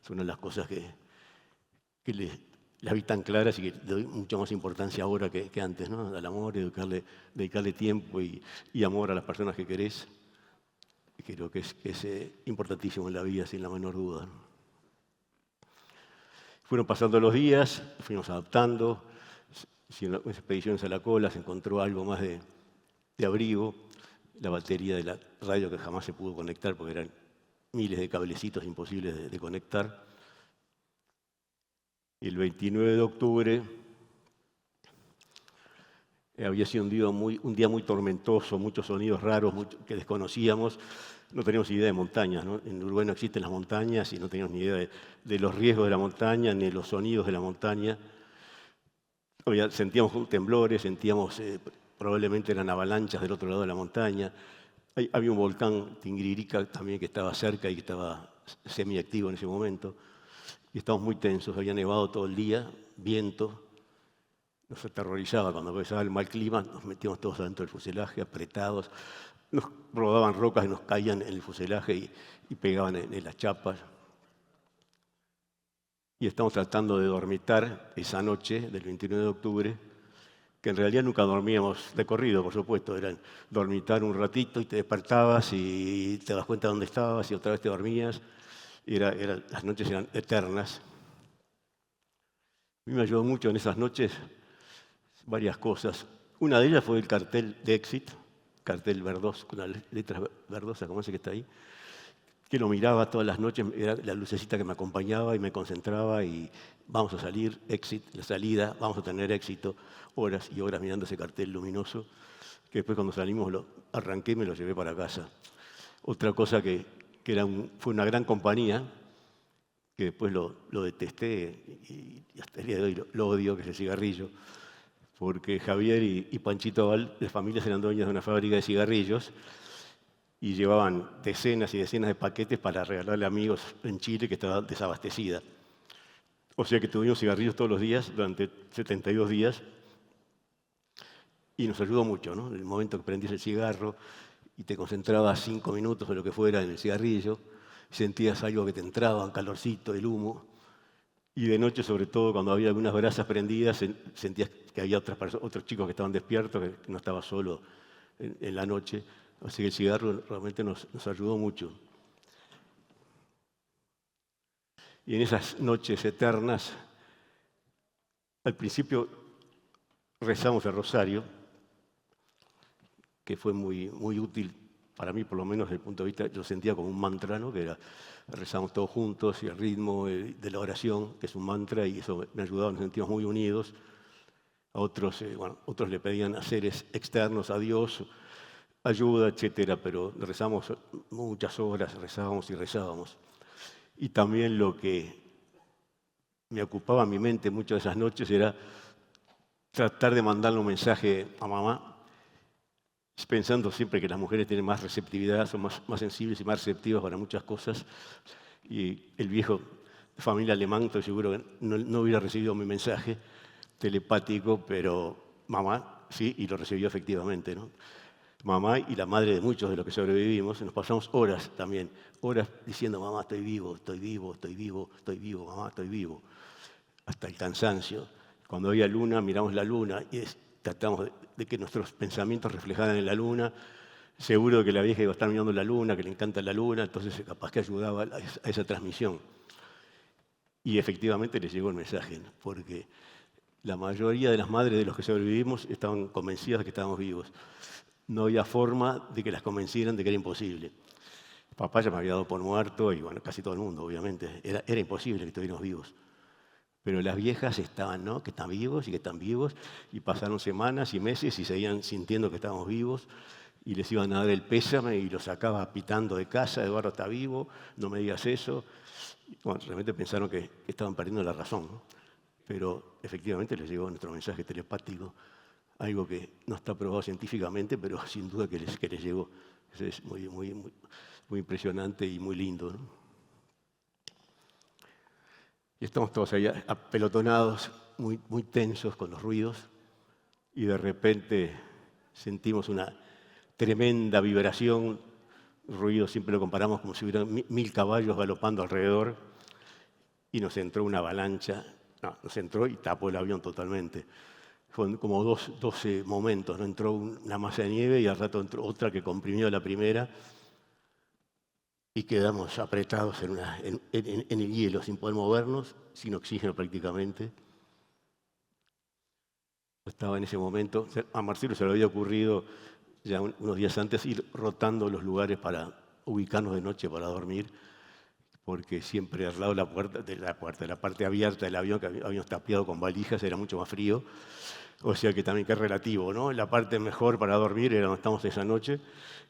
Es una de las cosas que las vi tan claras y que le doy mucha más importancia ahora que antes, ¿no? Al amor, dedicarle tiempo y amor a las personas que querés. Creo que es importantísimo en la vida, sin la menor duda, ¿no? Fueron pasando los días, fuimos adaptando, hicieron expediciones a la cola, se encontró algo más de abrigo, la batería de la radio que jamás se pudo conectar porque eran miles de cablecitos imposibles de conectar. Y el 29 de octubre había sido un día muy tormentoso, muchos sonidos raros que desconocíamos. No teníamos idea de montañas, ¿no? En Uruguay no existen las montañas y no teníamos ni idea de los riesgos de la montaña ni de los sonidos de la montaña. Sentíamos temblores, sentíamos probablemente eran avalanchas del otro lado de la montaña. Había un volcán Tinguiririca también que estaba cerca y que estaba semiactivo en ese momento. Y estábamos muy tensos, había nevado todo el día, viento. Nos aterrorizaba cuando empezaba el mal clima, nos metíamos todos adentro del fuselaje, apretados. Nos rodaban rocas y nos caían en el fuselaje y pegaban en las chapas. Y estamos tratando de dormitar esa noche del 29 de octubre, que en realidad nunca dormíamos de corrido, por supuesto. Era dormitar un ratito y te despertabas y te das cuenta de dónde estabas y otra vez te dormías. Las noches eran eternas. A mí me ayudó mucho en esas noches varias cosas. Una de ellas fue el cartel de Exit, cartel verdoso, con las letras verdosas, como ese que está ahí, que lo miraba todas las noches, era la lucecita que me acompañaba y me concentraba y vamos a salir, Exit, la salida, vamos a tener éxito, horas y horas mirando ese cartel luminoso, que después cuando salimos lo arranqué y me lo llevé para casa. Otra cosa que fue una gran compañía, que después lo detesté y hasta el día de hoy lo odio, que es el cigarrillo, porque Javier y Panchito Val, las familias eran dueñas de una fábrica de cigarrillos y llevaban decenas y decenas de paquetes para regalarle a amigos en Chile que estaba desabastecida. O sea que tuvimos cigarrillos todos los días durante 72 días y nos ayudó mucho, ¿no? En el momento que prendías el cigarro y te concentrabas 5 minutos o lo que fuera en el cigarrillo, sentías algo que te entraba, un calorcito, el humo. Y de noche, sobre todo, cuando había algunas brasas prendidas, sentías que había otros chicos que estaban despiertos, que no estaba solo en la noche. Así que el cigarro realmente nos ayudó mucho. Y en esas noches eternas, al principio rezamos el rosario, que fue muy, muy útil para mí, por lo menos desde el punto de vista, yo sentía como un mantra, ¿no? Que era, rezamos todos juntos y el ritmo de la oración, que es un mantra, y eso me ayudaba, nos sentíamos muy unidos. A otros, otros le pedían a seres externos, a Dios, ayuda, etcétera, pero rezamos muchas horas, rezábamos y rezábamos. Y también lo que me ocupaba mi mente muchas de esas noches era tratar de mandarle un mensaje a mamá, pensando siempre que las mujeres tienen más receptividad, son más sensibles y más receptivas para muchas cosas. Y el viejo de familia alemán, estoy seguro que no hubiera recibido mi mensaje telepático, pero mamá sí, y lo recibió efectivamente, ¿no? Mamá y la madre de muchos de los que sobrevivimos, nos pasamos horas también, horas diciendo, mamá, estoy vivo, estoy vivo, estoy vivo, estoy vivo, mamá, estoy vivo, hasta el cansancio. Cuando había luna, miramos la luna y tratamos de que nuestros pensamientos reflejaran en la luna, seguro de que la vieja iba a estar mirando la luna, que le encanta la luna, entonces capaz que ayudaba a esa transmisión. Y efectivamente les llegó el mensaje, ¿no? Porque la mayoría de las madres de los que sobrevivimos estaban convencidas de que estábamos vivos. No había forma de que las convencieran de que era imposible. Papá ya me había dado por muerto y bueno, casi todo el mundo, obviamente. Era imposible que estuviéramos vivos. Pero las viejas estaban, ¿no? Que están vivos y que están vivos. Y pasaron semanas y meses y seguían sintiendo que estábamos vivos. Y les iban a dar el pésame y los sacaba pitando de casa. Eduardo está vivo, no me digas eso. Y, bueno, realmente pensaron que estaban perdiendo la razón, ¿no? pero efectivamente les llegó nuestro mensaje telepático, algo que no está probado científicamente, pero sin duda que les llegó. Eso es muy impresionante y muy lindo, ¿no? Y estamos todos ahí apelotonados, muy tensos con los ruidos, y de repente sentimos una tremenda vibración. Ruido siempre lo comparamos como si hubiera 1000 caballos galopando alrededor, y nos entró una avalancha. No, nos entró y tapó el avión totalmente. Fueron como 12 momentos, ¿no? Entró una masa de nieve y al rato entró otra que comprimió la primera, y quedamos apretados en el hielo, sin poder movernos, sin oxígeno prácticamente. Estaba en ese momento, a Marcelo se le había ocurrido ya unos días antes ir rotando los lugares para ubicarnos de noche para dormir, porque siempre al lado de la parte abierta del avión, que habíamos tapiado con valijas, era mucho más frío. O sea que también que es relativo, ¿no? La parte mejor para dormir era donde estamos esa noche,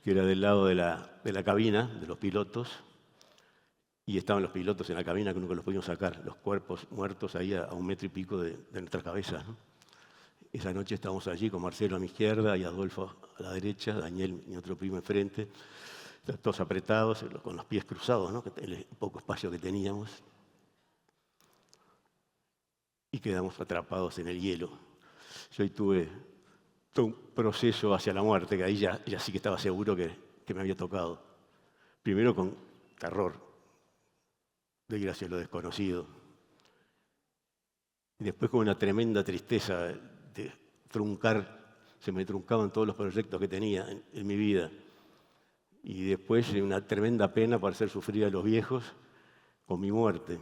que era del lado de la cabina, de los pilotos. Y estaban los pilotos en la cabina que nunca los pudimos sacar, los cuerpos muertos ahí a 1 metro y pico de nuestras cabezas, ¿no? Esa noche estábamos allí con Marcelo a mi izquierda y Adolfo a la derecha, Daniel, mi otro primo, enfrente, todos apretados, con los pies cruzados, ¿no? El poco espacio que teníamos. Y quedamos atrapados en el hielo. Yo ahí tuve todo un proceso hacia la muerte, que ahí ya sí que estaba seguro que me había tocado. Primero con terror, de ir hacia lo desconocido. Y después con una tremenda tristeza de se me truncaban todos los proyectos que tenía en mi vida. Y después una tremenda pena por hacer sufrir a los viejos con mi muerte,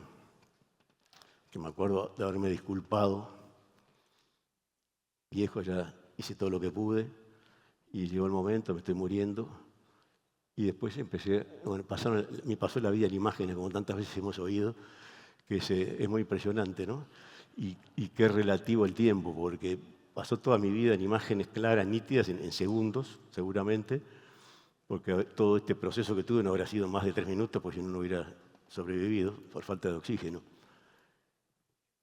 que me acuerdo de haberme disculpado. Viejo, ya hice todo lo que pude y llegó el momento, me estoy muriendo. Y después me pasó la vida en imágenes, como tantas veces hemos oído, que es muy impresionante, ¿no? Y qué relativo el tiempo, porque pasó toda mi vida en imágenes claras, nítidas, en segundos, seguramente, porque todo este proceso que tuve no habría sido más de 3 minutos, porque si no, no hubiera sobrevivido por falta de oxígeno.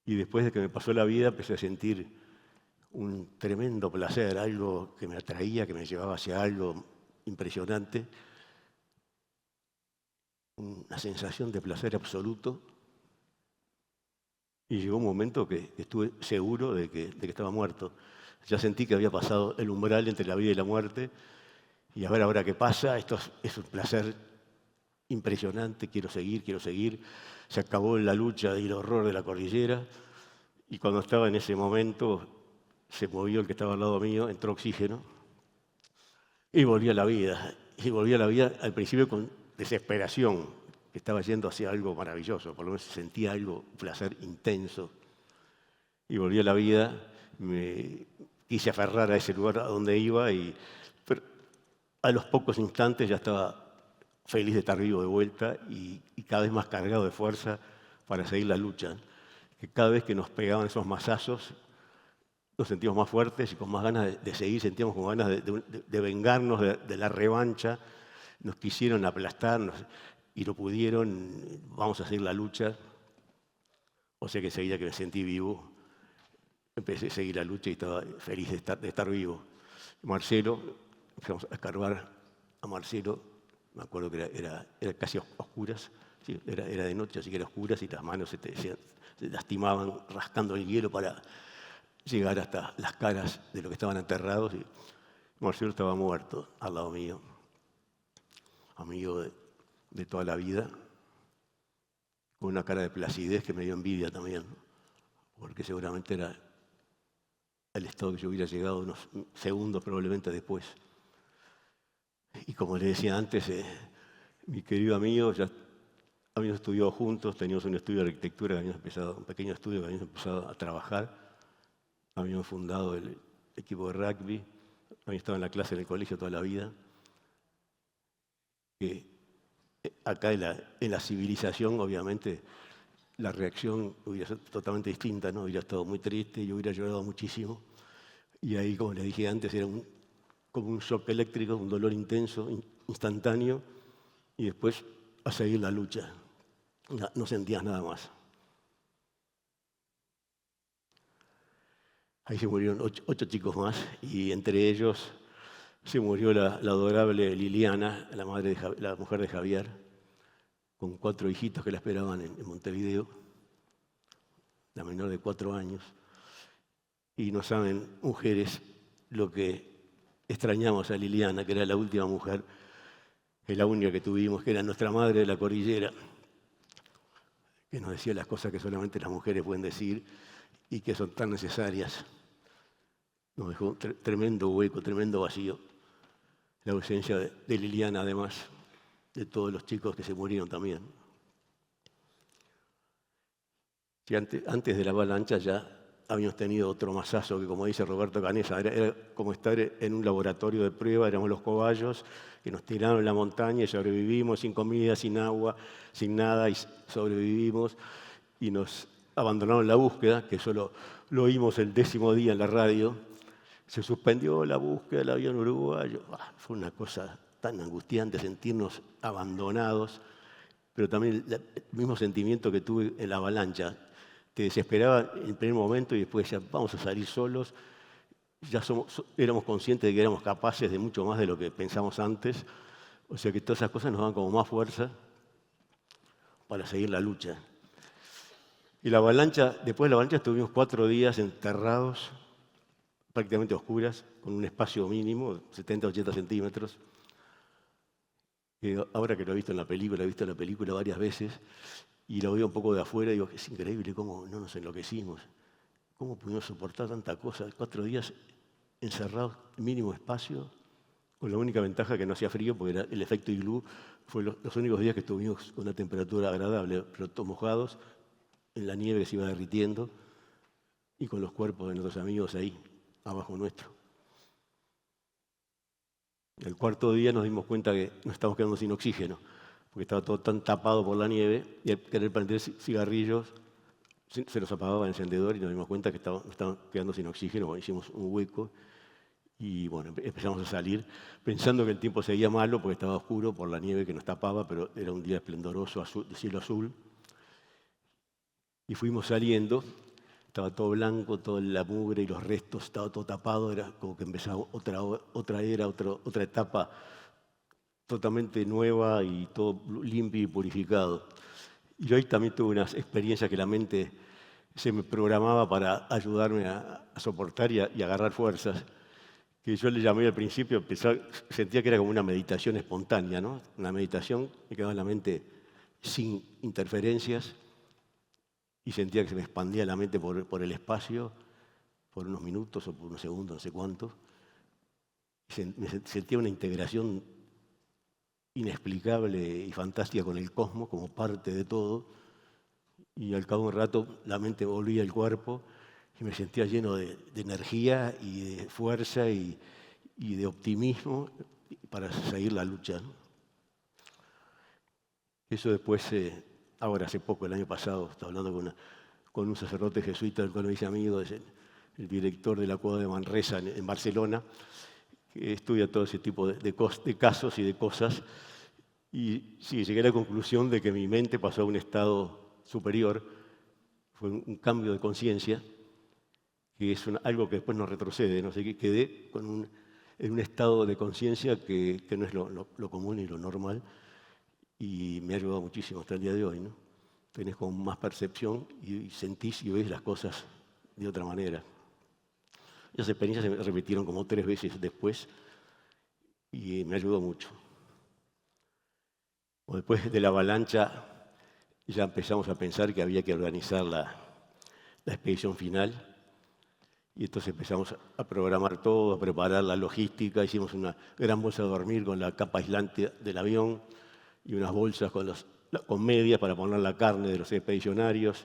Y después de que me pasó la vida, empecé a sentir un tremendo placer, algo que me atraía, que me llevaba hacia algo impresionante, una sensación de placer absoluto. Y llegó un momento que estuve seguro de que estaba muerto. Ya sentí que había pasado el umbral entre la vida y la muerte. Y a ver ahora qué pasa. Esto es un placer impresionante. Quiero seguir. Se acabó la lucha y el horror de la cordillera. Y cuando estaba en ese momento, se movió el que estaba al lado mío, entró oxígeno. Y volví a la vida. Y volví a la vida al principio con desesperación, que estaba yendo hacia algo maravilloso, por lo menos sentía algo, un placer intenso. Y volví a la vida, me quise aferrar a ese lugar a donde iba, pero a los pocos instantes ya estaba feliz de estar vivo de vuelta y cada vez más cargado de fuerza para seguir la lucha. Que cada vez que nos pegaban esos mazazos, nos sentíamos más fuertes y con más ganas de seguir, sentíamos con ganas de vengarnos de la revancha. Nos quisieron aplastar y lo pudieron, vamos a seguir la lucha. O sea que enseguida que me sentí vivo, empecé a seguir la lucha y estaba feliz de estar vivo. Marcelo, empezamos a escarbar a Marcelo, me acuerdo que era casi oscuras, sí, era de noche, así que era oscuras y las manos se lastimaban rascando el hielo para llegar hasta las caras de los que estaban enterrados. Y Marcelo estaba muerto al lado mío, amigo de toda la vida, con una cara de placidez que me dio envidia también, porque seguramente era el estado que yo hubiera llegado unos segundos probablemente después. Y como le decía antes, mi querido amigo, ya habíamos estudiado juntos, teníamos un estudio de arquitectura, un pequeño estudio que habíamos empezado a trabajar, habíamos fundado el equipo de rugby, habíamos estado en la clase en el colegio toda la vida. Que acá en la civilización, obviamente, la reacción hubiera sido totalmente distinta, ¿no? Hubiera estado muy triste, yo hubiera llorado muchísimo. Y ahí, como les dije antes, era como un shock eléctrico, un dolor intenso, instantáneo, y después a seguir la lucha. No sentías nada más. Ahí se murieron 8 chicos más y entre ellos se murió la adorable Liliana, la mujer de Javier, con 4 hijitos que la esperaban en Montevideo, la menor de 4 años. Y no saben, mujeres, lo que extrañamos a Liliana, que era la última mujer, que es la única que tuvimos, que era nuestra madre de la cordillera, que nos decía las cosas que solamente las mujeres pueden decir y que son tan necesarias. Nos dejó un tremendo hueco, tremendo vacío. La ausencia de Liliana, además de todos los chicos que se murieron también. Si antes de la avalancha ya habíamos tenido otro masazo que, como dice Roberto Canessa, era como estar en un laboratorio de prueba, éramos los cobayos que nos tiraron en la montaña y sobrevivimos sin comida, sin agua, sin nada, y sobrevivimos y nos abandonaron la búsqueda, que solo lo oímos el 10º día en la radio. Se suspendió la búsqueda del avión uruguayo. Fue una cosa tan angustiante sentirnos abandonados, pero también el mismo sentimiento que tuve en la avalancha. Te desesperaba en el primer momento y después ya vamos a salir solos. Ya éramos conscientes de que éramos capaces de mucho más de lo que pensamos antes. O sea que todas esas cosas nos daban como más fuerza para seguir la lucha. Y la avalancha, después de la avalancha estuvimos 4 días enterrados, prácticamente oscuras, con un espacio mínimo, 70-80 centímetros. Ahora que lo he visto en la película varias veces, y lo veo un poco de afuera y digo, es increíble cómo no nos enloquecimos, cómo pudimos soportar tanta cosa, 4 días encerrados, mínimo espacio, con la única ventaja que no hacía frío, porque era el efecto iglú, fue los únicos días que estuvimos con una temperatura agradable, pero todos mojados, en la nieve que se iba derritiendo, y con los cuerpos de nuestros amigos ahí, abajo nuestro. El 4.º día nos dimos cuenta que nos estábamos quedando sin oxígeno, porque estaba todo tan tapado por la nieve, y al querer prender cigarrillos se nos apagaba el encendedor y nos dimos cuenta que nos estábamos quedando sin oxígeno. Bueno, hicimos un hueco y bueno, empezamos a salir pensando que el tiempo seguía malo porque estaba oscuro por la nieve que nos tapaba, pero era un día esplendoroso, de cielo azul. Y fuimos saliendo, estaba todo blanco, toda la mugre y los restos, estaba todo tapado, era como que empezaba otra era, otra etapa totalmente nueva y todo limpio y purificado. Y hoy también tuve unas experiencias que la mente se me programaba para ayudarme a soportar y agarrar fuerzas, que yo le llamé al principio, sentía que era como una meditación espontánea, ¿no? Una meditación, me quedaba en la mente sin interferencias y sentía que se me expandía la mente por el espacio, por unos minutos o por unos segundos, no sé cuántos. Sentía una integración inexplicable y fantástica con el cosmos como parte de todo, y al cabo de un rato la mente volvía al cuerpo y me sentía lleno de energía y de fuerza y de optimismo para seguir la lucha, ¿no? Eso después, ahora hace poco, el año pasado, estaba hablando con un sacerdote jesuita del cual me hice amigo, es el director de la Cueva de Manresa en Barcelona, que estudia todo ese tipo de casos y de cosas, y sí, llegué a la conclusión de que mi mente pasó a un estado superior, fue un cambio de conciencia, que es algo que después no retrocede, no sé, que quedé en un estado de conciencia que no es lo común y lo normal, y me ha ayudado muchísimo hasta el día de hoy, ¿no? Tenés como más percepción y sentís y ves las cosas de otra manera. Esas experiencias se me repitieron como 3 veces después y me ayudó mucho. Después de la avalancha ya empezamos a pensar que había que organizar la expedición final y entonces empezamos a programar todo, a preparar la logística, hicimos una gran bolsa de dormir con la capa aislante del avión y unas bolsas con medias para poner la carne de los expedicionarios.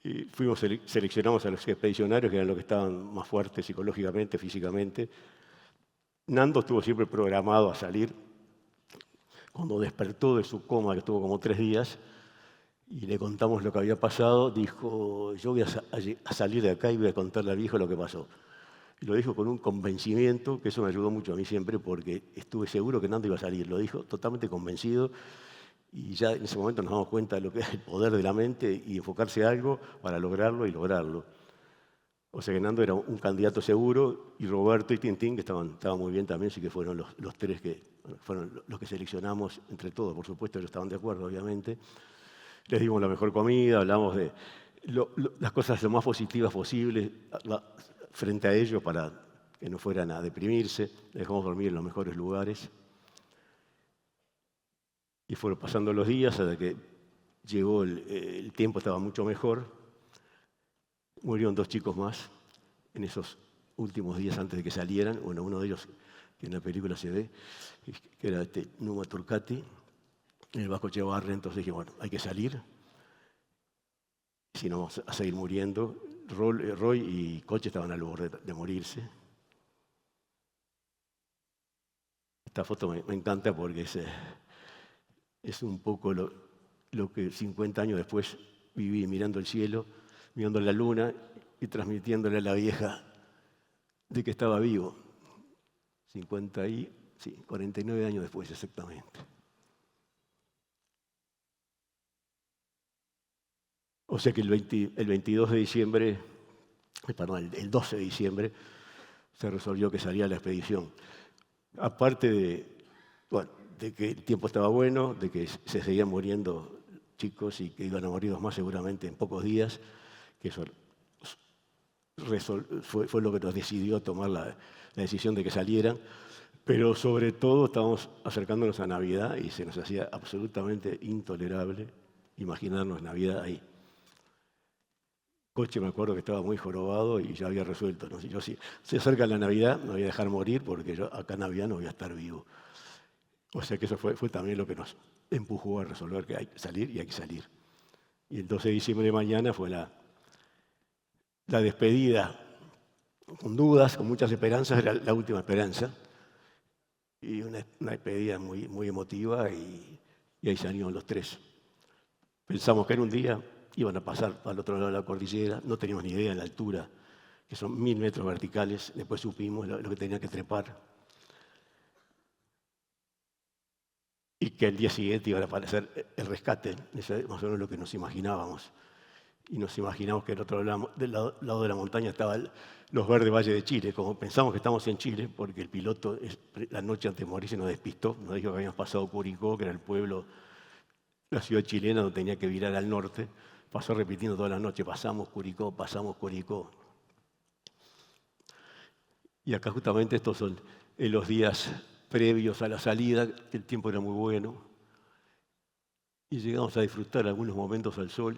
Y seleccionamos a los expedicionarios, que eran los que estaban más fuertes psicológicamente, físicamente. Nando estuvo siempre programado a salir. Cuando despertó de su coma, que estuvo como 3 días, y le contamos lo que había pasado, dijo, yo voy a salir de acá y voy a contarle al viejo lo que pasó. Y lo dijo con un convencimiento, que eso me ayudó mucho a mí siempre, porque estuve seguro que Nando iba a salir. Lo dijo totalmente convencido. Y ya en ese momento nos damos cuenta de lo que es el poder de la mente y enfocarse a algo para lograrlo y lograrlo. O sea que Nando era un candidato seguro y Roberto y Tintín, que estaban muy bien también, sí que fueron los tres que fueron los que seleccionamos entre todos, por supuesto, ellos estaban de acuerdo, obviamente. Les dimos la mejor comida, hablamos de las cosas lo más positivas posibles frente a ellos para que no fueran a deprimirse, les dejamos dormir en los mejores lugares. Y fueron pasando los días hasta que llegó el tiempo, estaba mucho mejor. Murieron 2 chicos más en esos últimos días antes de que salieran. Bueno, uno de ellos, que en la película se ve, que era Numa Turcati, el Vasco Echevarri. Entonces dije, bueno, hay que salir, si no vamos a seguir muriendo. Roy y Coche estaban al borde de morirse. Esta foto me encanta porque es un poco lo que 50 años después viví, mirando el cielo, mirando la luna y transmitiéndole a la vieja de que estaba vivo. 49 años después exactamente. O sea que el 22 de diciembre, el 12 de diciembre, se resolvió que salía la expedición. Aparte de que el tiempo estaba bueno, de que se seguían muriendo chicos y que iban a morir 2 más seguramente en pocos días, que eso fue lo que nos decidió tomar la decisión de que salieran, pero sobre todo estábamos acercándonos a Navidad y se nos hacía absolutamente intolerable imaginarnos Navidad ahí. Coche, me acuerdo que estaba muy jorobado y ya había resuelto, ¿no? Si yo si se acerca la Navidad, me voy a dejar morir porque yo acá en Navidad no voy a estar vivo. O sea que eso fue también lo que nos empujó a resolver que hay que salir y hay que salir. Y el 12 de diciembre de mañana fue la despedida, con dudas, con muchas esperanzas, era la última esperanza. Y una despedida muy, muy emotiva y ahí salieron los 3. Pensamos que en un día iban a pasar al otro lado de la cordillera, no teníamos ni idea de la altura, que son 1000 metros verticales, después supimos lo que tenían que trepar. Y que al día siguiente iba a aparecer el rescate, eso es más o menos lo que nos imaginábamos. Y nos imaginamos que del otro lado de la montaña estaban los verdes valles de Chile, como pensamos que estamos en Chile, porque el piloto la noche antes de morir se nos despistó, nos dijo que habíamos pasado Curicó, que era el pueblo, la ciudad chilena donde tenía que virar al norte. Pasó repitiendo toda la noche, pasamos Curicó, pasamos Curicó. Y acá justamente estos son los días previos a la salida, que el tiempo era muy bueno, y llegamos a disfrutar algunos momentos al sol.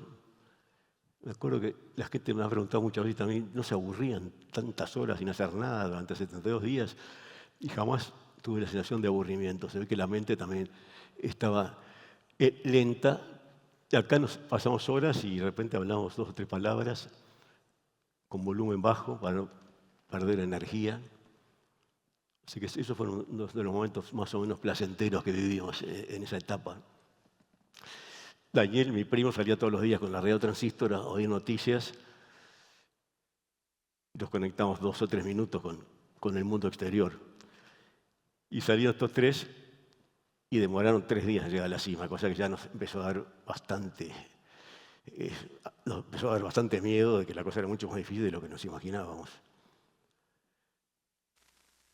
Me acuerdo que la gente me ha preguntado muchas veces también, ¿no se aburrían tantas horas sin hacer nada durante 72 días? Y jamás tuve la sensación de aburrimiento. Se ve que la mente también estaba lenta. Y acá nos pasamos horas y de repente hablamos 2 o 3 palabras con volumen bajo para no perder energía. Así que esos fueron uno de los momentos más o menos placenteros que vivimos en esa etapa. Daniel, mi primo, salía todos los días con la radio transistor a oír noticias. Nos conectamos 2 o 3 minutos con el mundo exterior. Y salieron estos 3 y demoraron 3 días en llegar a la cima, cosa que ya nos empezó a dar bastante miedo de que la cosa era mucho más difícil de lo que nos imaginábamos.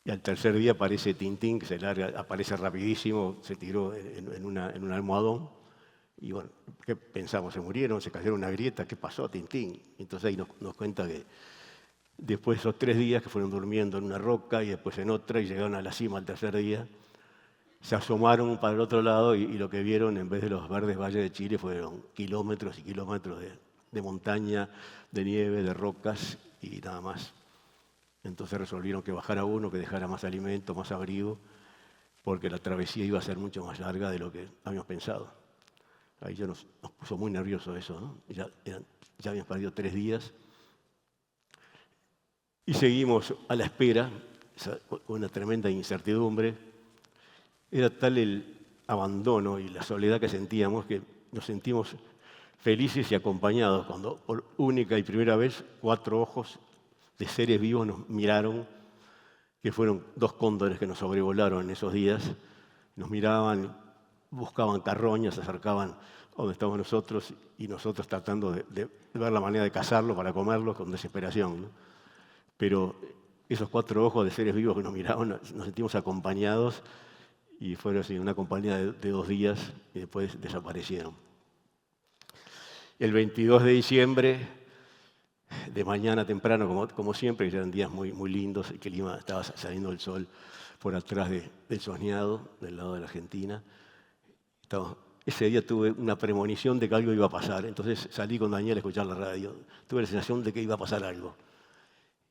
Y al tercer día aparece Tintín, que se larga, aparece rapidísimo, se tiró en un almohadón. Y bueno, ¿qué pensamos? ¿Se murieron? ¿Se cayeron en una grieta? ¿Qué pasó a Tintín? Entonces ahí nos cuenta que después de esos 3 días que fueron durmiendo en una roca y después en otra y llegaron a la cima al tercer día, se asomaron para el otro lado y lo que vieron en vez de los verdes valles de Chile fueron kilómetros y kilómetros de montaña, de nieve, de rocas y nada más. Entonces resolvieron que bajara uno, que dejara más alimento, más abrigo, porque la travesía iba a ser mucho más larga de lo que habíamos pensado. Ahí ya nos puso muy nervioso eso, ¿no? Ya habíamos perdido 3 días. Y seguimos a la espera, con una tremenda incertidumbre. Era tal el abandono y la soledad que sentíamos que nos sentimos felices y acompañados cuando por única y primera vez 4 ojos de seres vivos nos miraron, que fueron 2 cóndores que nos sobrevolaron en esos días, nos miraban, buscaban carroñas, se acercaban a donde estábamos nosotros y nosotros tratando de ver la manera de cazarlo para comerlo con desesperación, ¿no? pero esos 4 ojos de seres vivos que nos miraban, nos sentimos acompañados y fueron así, una compañía de 2 días y después desaparecieron. El 22 de diciembre, de mañana temprano, como siempre, que eran días muy, muy lindos, que Lima estaba saliendo el sol por atrás del soñado, del lado de la Argentina. Ese día tuve una premonición de que algo iba a pasar, entonces salí con Daniel a escuchar la radio. Tuve la sensación de que iba a pasar algo.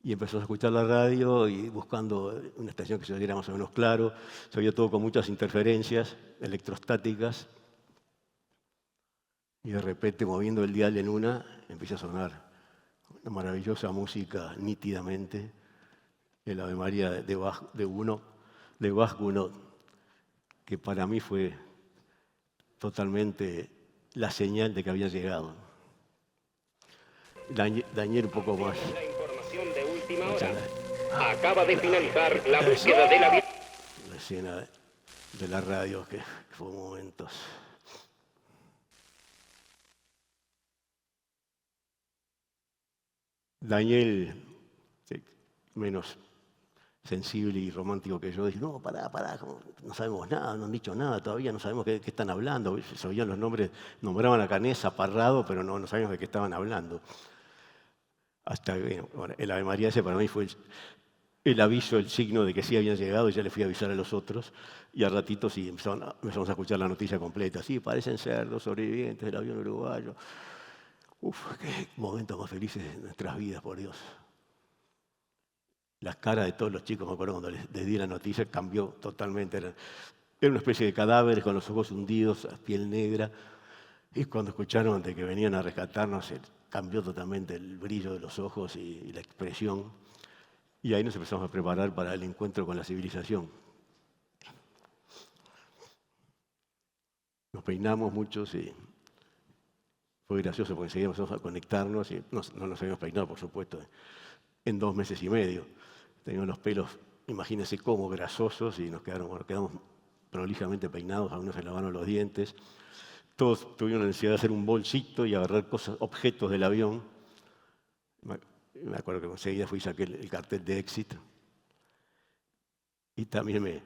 Y empezó a escuchar la radio y buscando una estación que se oyera más o menos claro. Se oía todo con muchas interferencias electrostáticas. Y de repente, moviendo el dial en una, empieza a sonar una maravillosa música nítidamente, el Ave María de Bach Gounod, que para mí fue totalmente la señal de que había llegado. Daniel un poco más.
La información de última hora. Acaba de finalizar la búsqueda de la...
La escena de la radio, que fue momentos. Daniel, menos sensible y romántico que yo, dice, no, pará, no sabemos nada, no han dicho nada todavía, no sabemos qué están hablando. Se oían los nombres, nombraban a Canesa, Parrado, pero no sabíamos de qué estaban hablando. Hasta que, bueno, el Ave María ese para mí fue el aviso, el signo de que sí habían llegado, y ya le fui a avisar a los otros, y al ratito sí empezamos a escuchar la noticia completa. Sí, parecen ser 2 sobrevivientes del avión uruguayo. Uf, qué momentos más felices de nuestras vidas, por Dios. Las caras de todos los chicos, me acuerdo cuando les di la noticia, cambió totalmente. Era una especie de cadáver con los ojos hundidos, piel negra. Y cuando escucharon de que venían a rescatarnos, cambió totalmente el brillo de los ojos y la expresión. Y ahí nos empezamos a preparar para el encuentro con la civilización. Nos peinamos muchos y fue gracioso porque enseguida empezamos a conectarnos y no nos habíamos peinado, por supuesto, en 2 meses y medio. Teníamos los pelos, imagínense cómo, grasosos, y quedamos prolijamente peinados, algunos se lavaron los dientes. Todos tuvieron la necesidad de hacer un bolsito y agarrar objetos del avión. Me acuerdo que enseguida fui y saqué el cartel de éxito. Y también me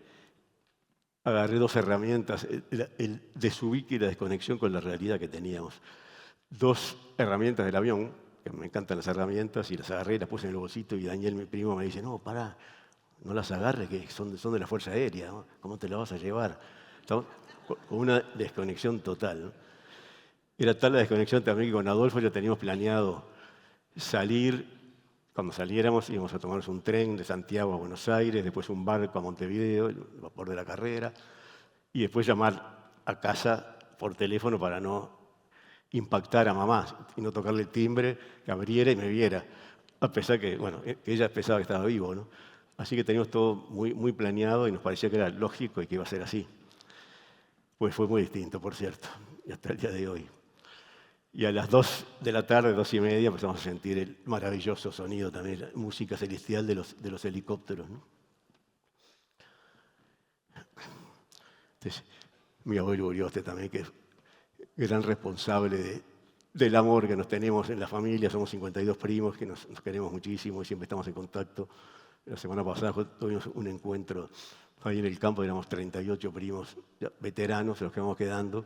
agarré 2 herramientas, el desubique y la desconexión con la realidad que teníamos. 2 herramientas del avión, que me encantan las herramientas, y las agarré y las puse en el bolsito, y Daniel, mi primo, me dice, no, pará, no las agarres, que son de la Fuerza Aérea, ¿no? ¿Cómo te las vas a llevar? Estamos con una desconexión total, ¿no? Era tal la desconexión también que con Adolfo ya teníamos planeado salir. Cuando saliéramos íbamos a tomarnos un tren de Santiago a Buenos Aires, después un barco a Montevideo, el vapor de la Carrera, y después llamar a casa por teléfono para no impactar a mamá y no tocarle el timbre, que abriera y me viera, a pesar que, bueno, que ella pensaba que estaba vivo, ¿no? Así que teníamos todo muy, muy planeado y nos parecía que era lógico y que iba a ser así. Pues fue muy distinto, por cierto, y hasta el día de hoy. Y a las 2 de la tarde, 2:30, empezamos a sentir el maravilloso sonido también, la música celestial de los helicópteros, ¿no? Entonces, mi abuelo Urioste también, que es gran responsable del amor que nos tenemos en la familia. Somos 52 primos que nos queremos muchísimo y siempre estamos en contacto. La semana pasada tuvimos un encuentro ahí en el campo, éramos 38 primos ya veteranos, los que vamos quedando.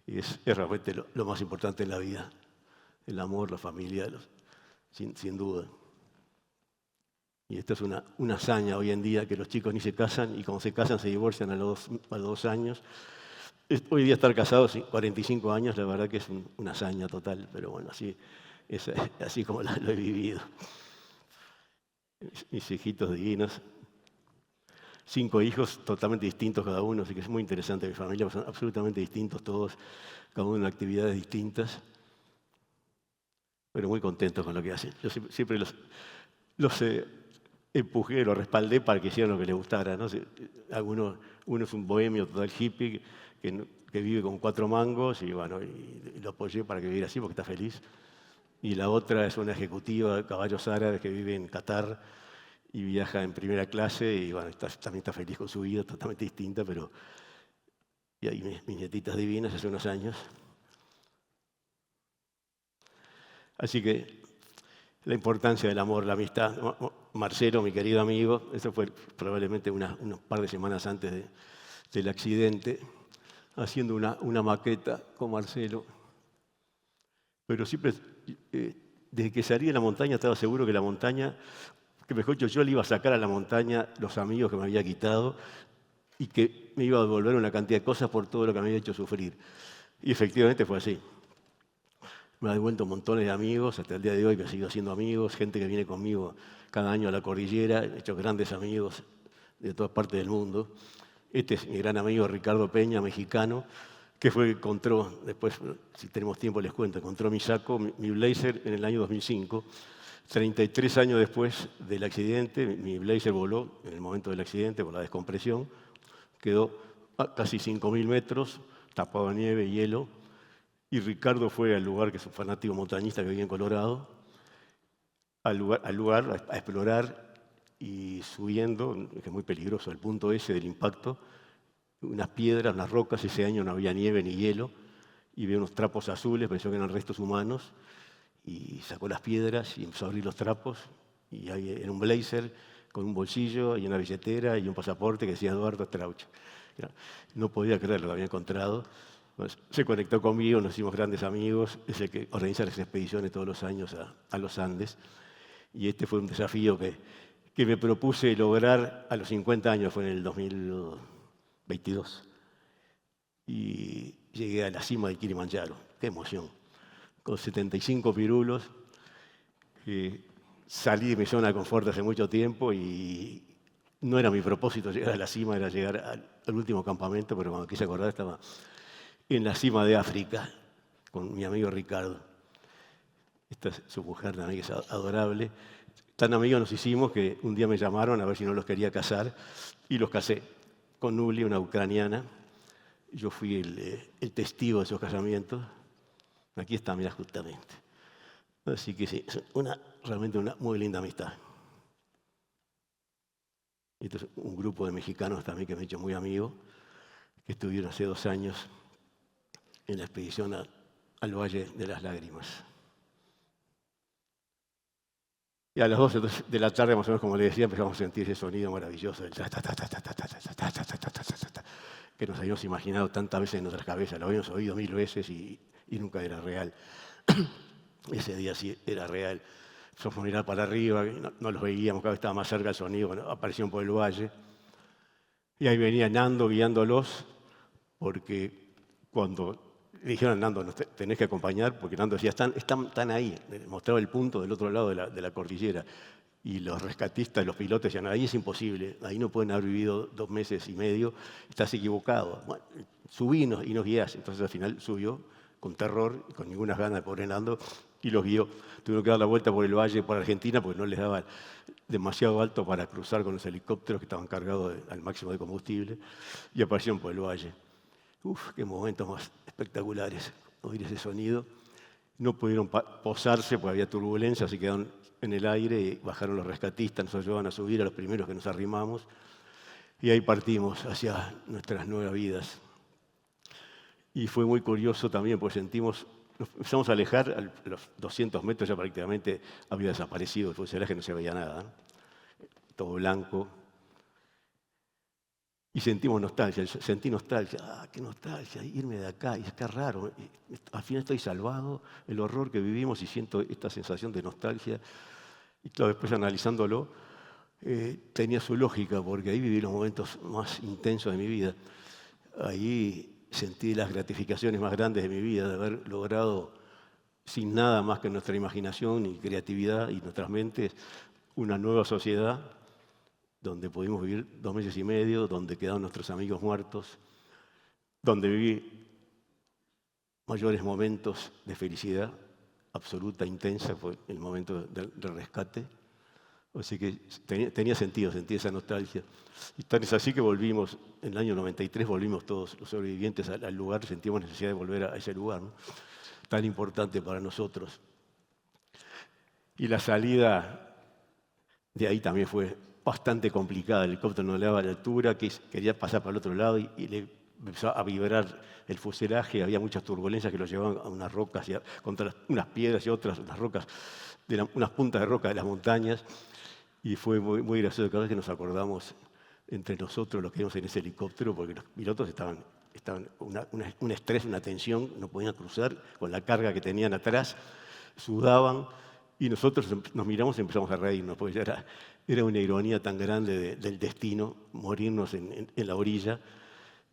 Y es realmente lo más importante en la vida, el amor, la familia, sin duda. Y esto es una hazaña hoy en día, que los chicos ni se casan y cuando se casan se divorcian a los 2 años. Hoy día estar casados 45 años, la verdad que es una hazaña total, pero bueno, así como lo he vivido. Mis hijitos divinos, 5 hijos totalmente distintos cada uno, así que es muy interesante mi familia, son absolutamente distintos todos, cada uno en actividades distintas, pero muy contentos con lo que hacen. Yo siempre los empujé, los respaldé para que hicieran lo que les gustara, ¿no? Uno es un bohemio total hippie que vive con 4 mangos y bueno, y lo apoyé para que viviera así porque está feliz. Y la otra es una ejecutiva de caballos árabes que vive en Qatar y viaja en primera clase y bueno, también está feliz con su vida, totalmente distinta, pero... Y ahí mis nietitas divinas hace unos años. Así que la importancia del amor, la amistad. Marcelo, mi querido amigo, eso fue probablemente unos par de semanas antes del accidente, haciendo una maqueta con Marcelo. Pero siempre, desde que salí de la montaña, estaba seguro que la montaña, que mejor dicho, yo le iba a sacar a la montaña los amigos que me había quitado y que me iba a devolver una cantidad de cosas por todo lo que me había hecho sufrir. Y efectivamente fue así. Me ha devuelto montones de amigos, hasta el día de hoy me sigo haciendo amigos, gente que viene conmigo cada año a la cordillera, he hecho grandes amigos de todas partes del mundo. Este es mi gran amigo Ricardo Peña, mexicano, que fue que encontró, después, si tenemos tiempo les cuento, encontró mi saco, mi blazer en el año 2005. 33 años después del accidente, mi blazer voló en el momento del accidente por la descompresión, quedó a casi 5.000 metros, tapado de nieve y hielo, y Ricardo fue al lugar, que es un fanático montañista que vive en Colorado, al lugar a explorar, y subiendo, que es muy peligroso, el punto ese del impacto, unas piedras, unas rocas, ese año no había nieve ni hielo, y vio unos trapos azules, pensó que eran restos humanos, y sacó las piedras y empezó a abrir los trapos, y ahí era un blazer con un bolsillo y una billetera y un pasaporte que decía Eduardo Strauch. No podía creer lo que había encontrado. Pues, se conectó conmigo, nos hicimos grandes amigos, es el que organiza las expediciones todos los años a los Andes, y este fue un desafío que me propuse lograr a los 50 años, fue en el 2022, y llegué a la cima de Kilimanjaro. ¡Qué emoción! Con 75 pirulos, salí de mi zona de confort hace mucho tiempo y no era mi propósito llegar a la cima, era llegar al último campamento, pero cuando quise acordar estaba en la cima de África con mi amigo Ricardo. Esta es su mujer también, que es adorable. Tan amigos nos hicimos que un día me llamaron a ver si no los quería casar y los casé con Nuli, una ucraniana. Yo fui el testigo de esos casamientos. Aquí está, mira, justamente. Así que sí, es realmente una muy linda amistad. Esto es un grupo de mexicanos también que me he hecho muy amigo, que estuvieron hace 2 años en la expedición al Valle de las Lágrimas. Y a las 12 de la tarde, más o menos como le decía, empezamos a sentir ese sonido maravilloso del que nos habíamos imaginado tantas veces en nuestras cabezas. Lo habíamos oído 1000 veces y nunca era real. Ese día sí era real. Empezamos a mirar para arriba, no los veíamos, cada vez estaba más cerca el sonido, bueno, aparecieron por el valle. Y ahí venía Nando guiándolos, porque cuando le dijeron a Nando, nos tenés que acompañar, porque Nando decía, están ahí, mostraba el punto del otro lado de la cordillera. Y los rescatistas, los pilotos decían, ahí es imposible, ahí no pueden haber vivido 2 meses y medio, estás equivocado. Bueno, subinos y nos guías. Entonces al final subió con terror, con ninguna ganas de pobre Nando, y los guió. Tuvieron que dar la vuelta por el valle, por Argentina, porque no les daba demasiado alto para cruzar con los helicópteros que estaban cargados al máximo de combustible, y aparecieron por el valle. Uf, qué momentos más espectaculares, oír ese sonido. No pudieron posarse porque había turbulencia, así quedaron en el aire y bajaron los rescatistas, nos ayudaban a subir a los primeros que nos arrimamos, y ahí partimos hacia nuestras nuevas vidas. Y fue muy curioso también, porque nos empezamos a alejar, a los 200 metros ya prácticamente había desaparecido el fuselaje, no se veía nada, ¿no? Todo blanco. Y sentimos nostalgia, sentí nostalgia, qué nostalgia, irme de acá, y es que es raro, al final estoy salvado, el horror que vivimos, y siento esta sensación de nostalgia. Y claro, después analizándolo, tenía su lógica, porque ahí viví los momentos más intensos de mi vida. Ahí sentí las gratificaciones más grandes de mi vida, de haber logrado, sin nada más que nuestra imaginación y creatividad y nuestras mentes, una nueva sociedad donde pudimos vivir 2 meses y medio, donde quedaron nuestros amigos muertos, donde viví mayores momentos de felicidad absoluta, intensa, fue el momento del rescate. Así que tenía sentido, sentí esa nostalgia. Y tan es así que volvimos, en el año 93 volvimos todos los sobrevivientes al lugar, sentimos necesidad de volver a ese lugar, ¿no? Tan importante para nosotros. Y la salida de ahí también fue bastante complicada. El helicóptero no le daba la altura, quería pasar para el otro lado y le empezó a vibrar el fuselaje, había muchas turbulencias que lo llevaban a unas rocas, contra unas piedras y otras, unas rocas unas puntas de roca de las montañas, y fue muy gracioso cada vez que nos acordamos entre nosotros los que íbamos en ese helicóptero, porque los pilotos estaban un estrés, una tensión, no podían cruzar con la carga que tenían atrás, sudaban, y nosotros nos miramos y empezamos a reírnos, porque era una ironía tan grande del destino, morirnos en la orilla,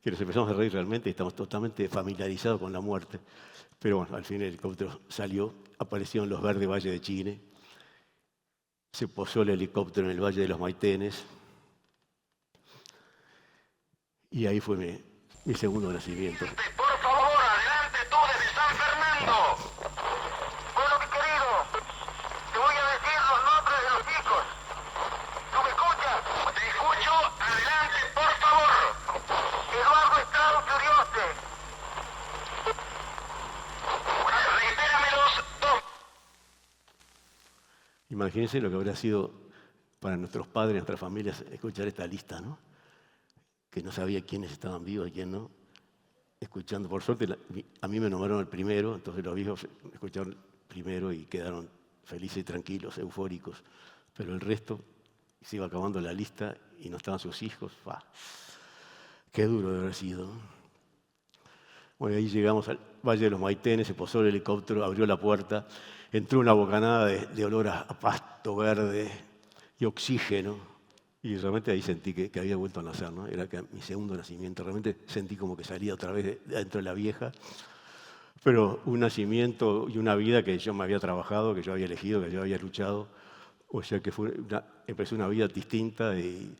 que nos empezamos a reír realmente y estamos totalmente familiarizados con la muerte. Pero bueno, al fin el helicóptero salió, apareció en los verdes valles de Chile, se posó el helicóptero en el Valle de los Maitenes, y ahí fue mi segundo nacimiento.
Por favor, adelante tú desde San Fernando. Pueblo mi querido, te voy a decir los nombres de los chicos. ¿Tú me escuchas? Te escucho. Adelante, por favor. Eduardo Estrado Furioste. Reitéramelos dos.
Imagínense lo que habrá sido para nuestros padres, nuestras familias, escuchar esta lista, ¿no? Que no sabía quiénes estaban vivos y quién no, escuchando. Por suerte, a mí me nombraron el primero, entonces los viejos escucharon primero y quedaron felices y tranquilos, eufóricos. Pero el resto, se iba acabando la lista y no estaban sus hijos. ¡Fua! Qué duro de haber sido. Bueno, ahí llegamos al Valle de los Maitenes, se posó el helicóptero, abrió la puerta, entró una bocanada de olor a pasto verde y oxígeno. Y realmente ahí sentí que había vuelto a nacer, ¿no? Era mi segundo nacimiento. Realmente sentí como que salía otra vez de dentro de la vieja. Pero un nacimiento y una vida que yo me había trabajado, que yo había elegido, que yo había luchado. O sea que empecé una vida distinta y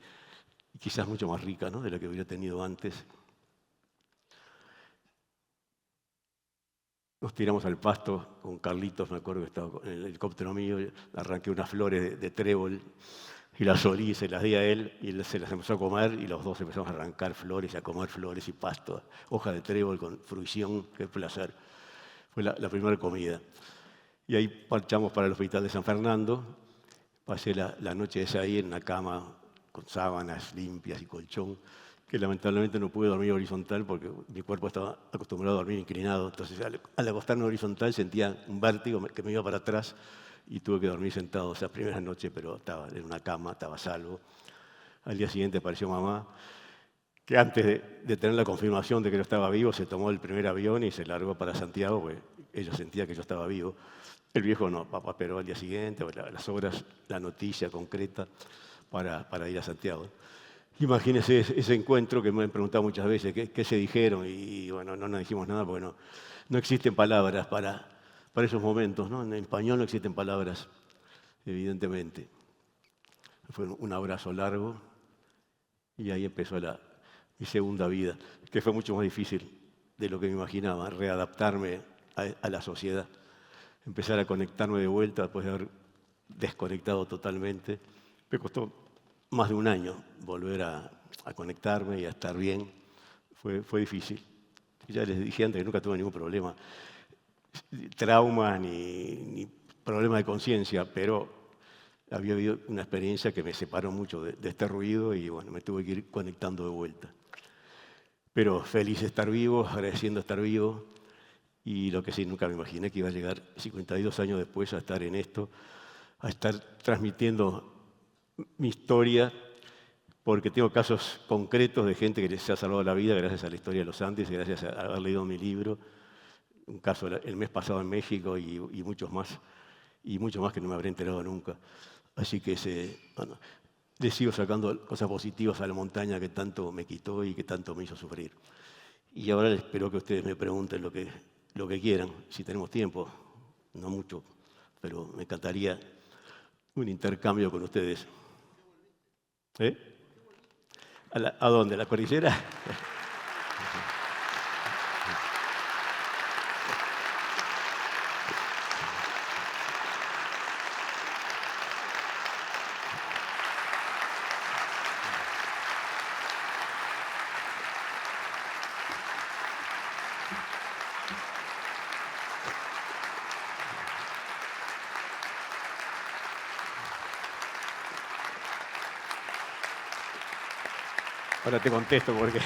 quizás mucho más rica, ¿no? De la que hubiera tenido antes. Nos tiramos al pasto con Carlitos, me acuerdo que estaba en el helicóptero mío, arranqué unas flores de trébol y las olí y se las di a él y él se las empezó a comer y los dos empezamos a arrancar flores y a comer flores y pasto, hoja de trébol con fruición, qué placer. Fue la primera comida. Y ahí marchamos para el hospital de San Fernando, pasé la noche esa ahí en una cama con sábanas limpias y colchón, que lamentablemente no pude dormir horizontal porque mi cuerpo estaba acostumbrado a dormir inclinado. Entonces, al acostarme horizontal sentía un vértigo que me iba para atrás y tuve que dormir sentado esa primera noche, pero estaba en una cama, estaba a salvo. Al día siguiente apareció mamá, que antes de tener la confirmación de que yo estaba vivo, se tomó el primer avión y se largó para Santiago, porque ella sentía que yo estaba vivo. El viejo no, papá esperó al día siguiente, las horas, la noticia concreta para ir a Santiago. Imagínense ese encuentro que me han preguntado muchas veces, ¿qué se dijeron? Y bueno, no nos dijimos nada porque no existen palabras para esos momentos, ¿no? En español no existen palabras, evidentemente. Fue un abrazo largo y ahí empezó mi segunda vida, que fue mucho más difícil de lo que me imaginaba, readaptarme a la sociedad, empezar a conectarme de vuelta después de haber desconectado totalmente. Me costó más de un año volver a conectarme y a estar bien. Fue difícil. Ya les dije antes que nunca tuve ningún problema, trauma ni problema de conciencia, pero había habido una experiencia que me separó mucho de este ruido y bueno, me tuve que ir conectando de vuelta. Pero feliz de estar vivo, agradeciendo estar vivo, y lo que sí, nunca me imaginé que iba a llegar 52 años después a estar en esto, a estar transmitiendo mi historia, porque tengo casos concretos de gente que se ha salvado la vida gracias a la historia de los Andes, gracias a haber leído mi libro, un caso el mes pasado en México y muchos más que no me habré enterado nunca. Así que le sigo sacando cosas positivas a la montaña que tanto me quitó y que tanto me hizo sufrir. Y ahora espero que ustedes me pregunten lo que quieran, si tenemos tiempo, no mucho, pero me encantaría un intercambio con ustedes. ¿Eh? ¿A dónde? ¿A la cordillera? Ahora te contesto porque...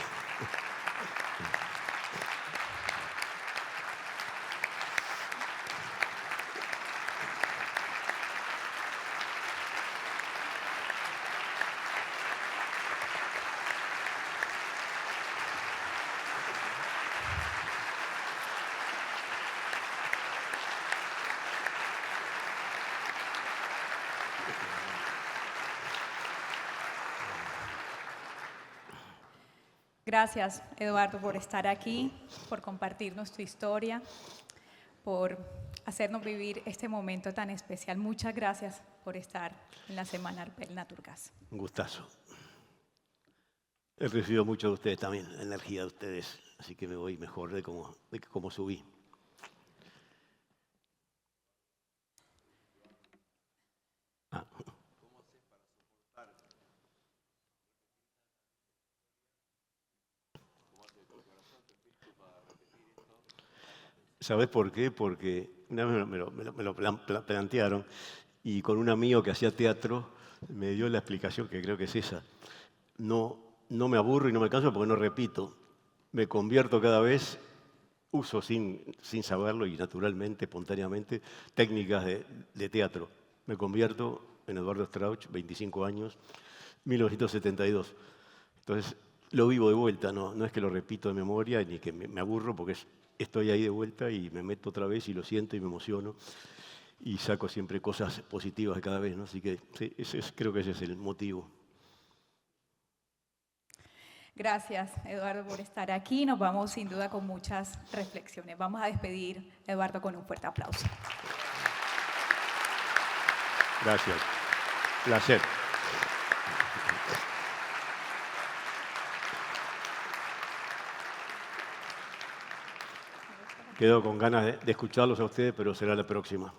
Gracias, Eduardo, por estar aquí, por compartirnos tu historia, por hacernos vivir este momento tan especial. Muchas gracias por estar en la Semana Arpel Naturgas.
Un gustazo. He recibido mucho de ustedes también, la energía de ustedes, así que me voy mejor de cómo subí. Ah. ¿Sabés por qué? Porque una vez me lo plantearon y con un amigo que hacía teatro me dio la explicación que creo que es esa. No me aburro y no me canso porque no repito. Me convierto cada vez, uso sin saberlo y naturalmente, espontáneamente, técnicas de teatro. Me convierto en Eduardo Strauch, 25 años, 1972. Entonces, lo vivo de vuelta, no es que lo repito de memoria ni que me aburro porque estoy ahí de vuelta y me meto otra vez y lo siento y me emociono y saco siempre cosas positivas de cada vez, ¿no? Así que sí, creo que ese es el motivo.
Gracias, Eduardo, por estar aquí. Nos vamos sin duda con muchas reflexiones. Vamos a despedir a Eduardo con un fuerte aplauso.
Gracias. Placer. Quedo con ganas de escucharlos a ustedes, pero será la próxima.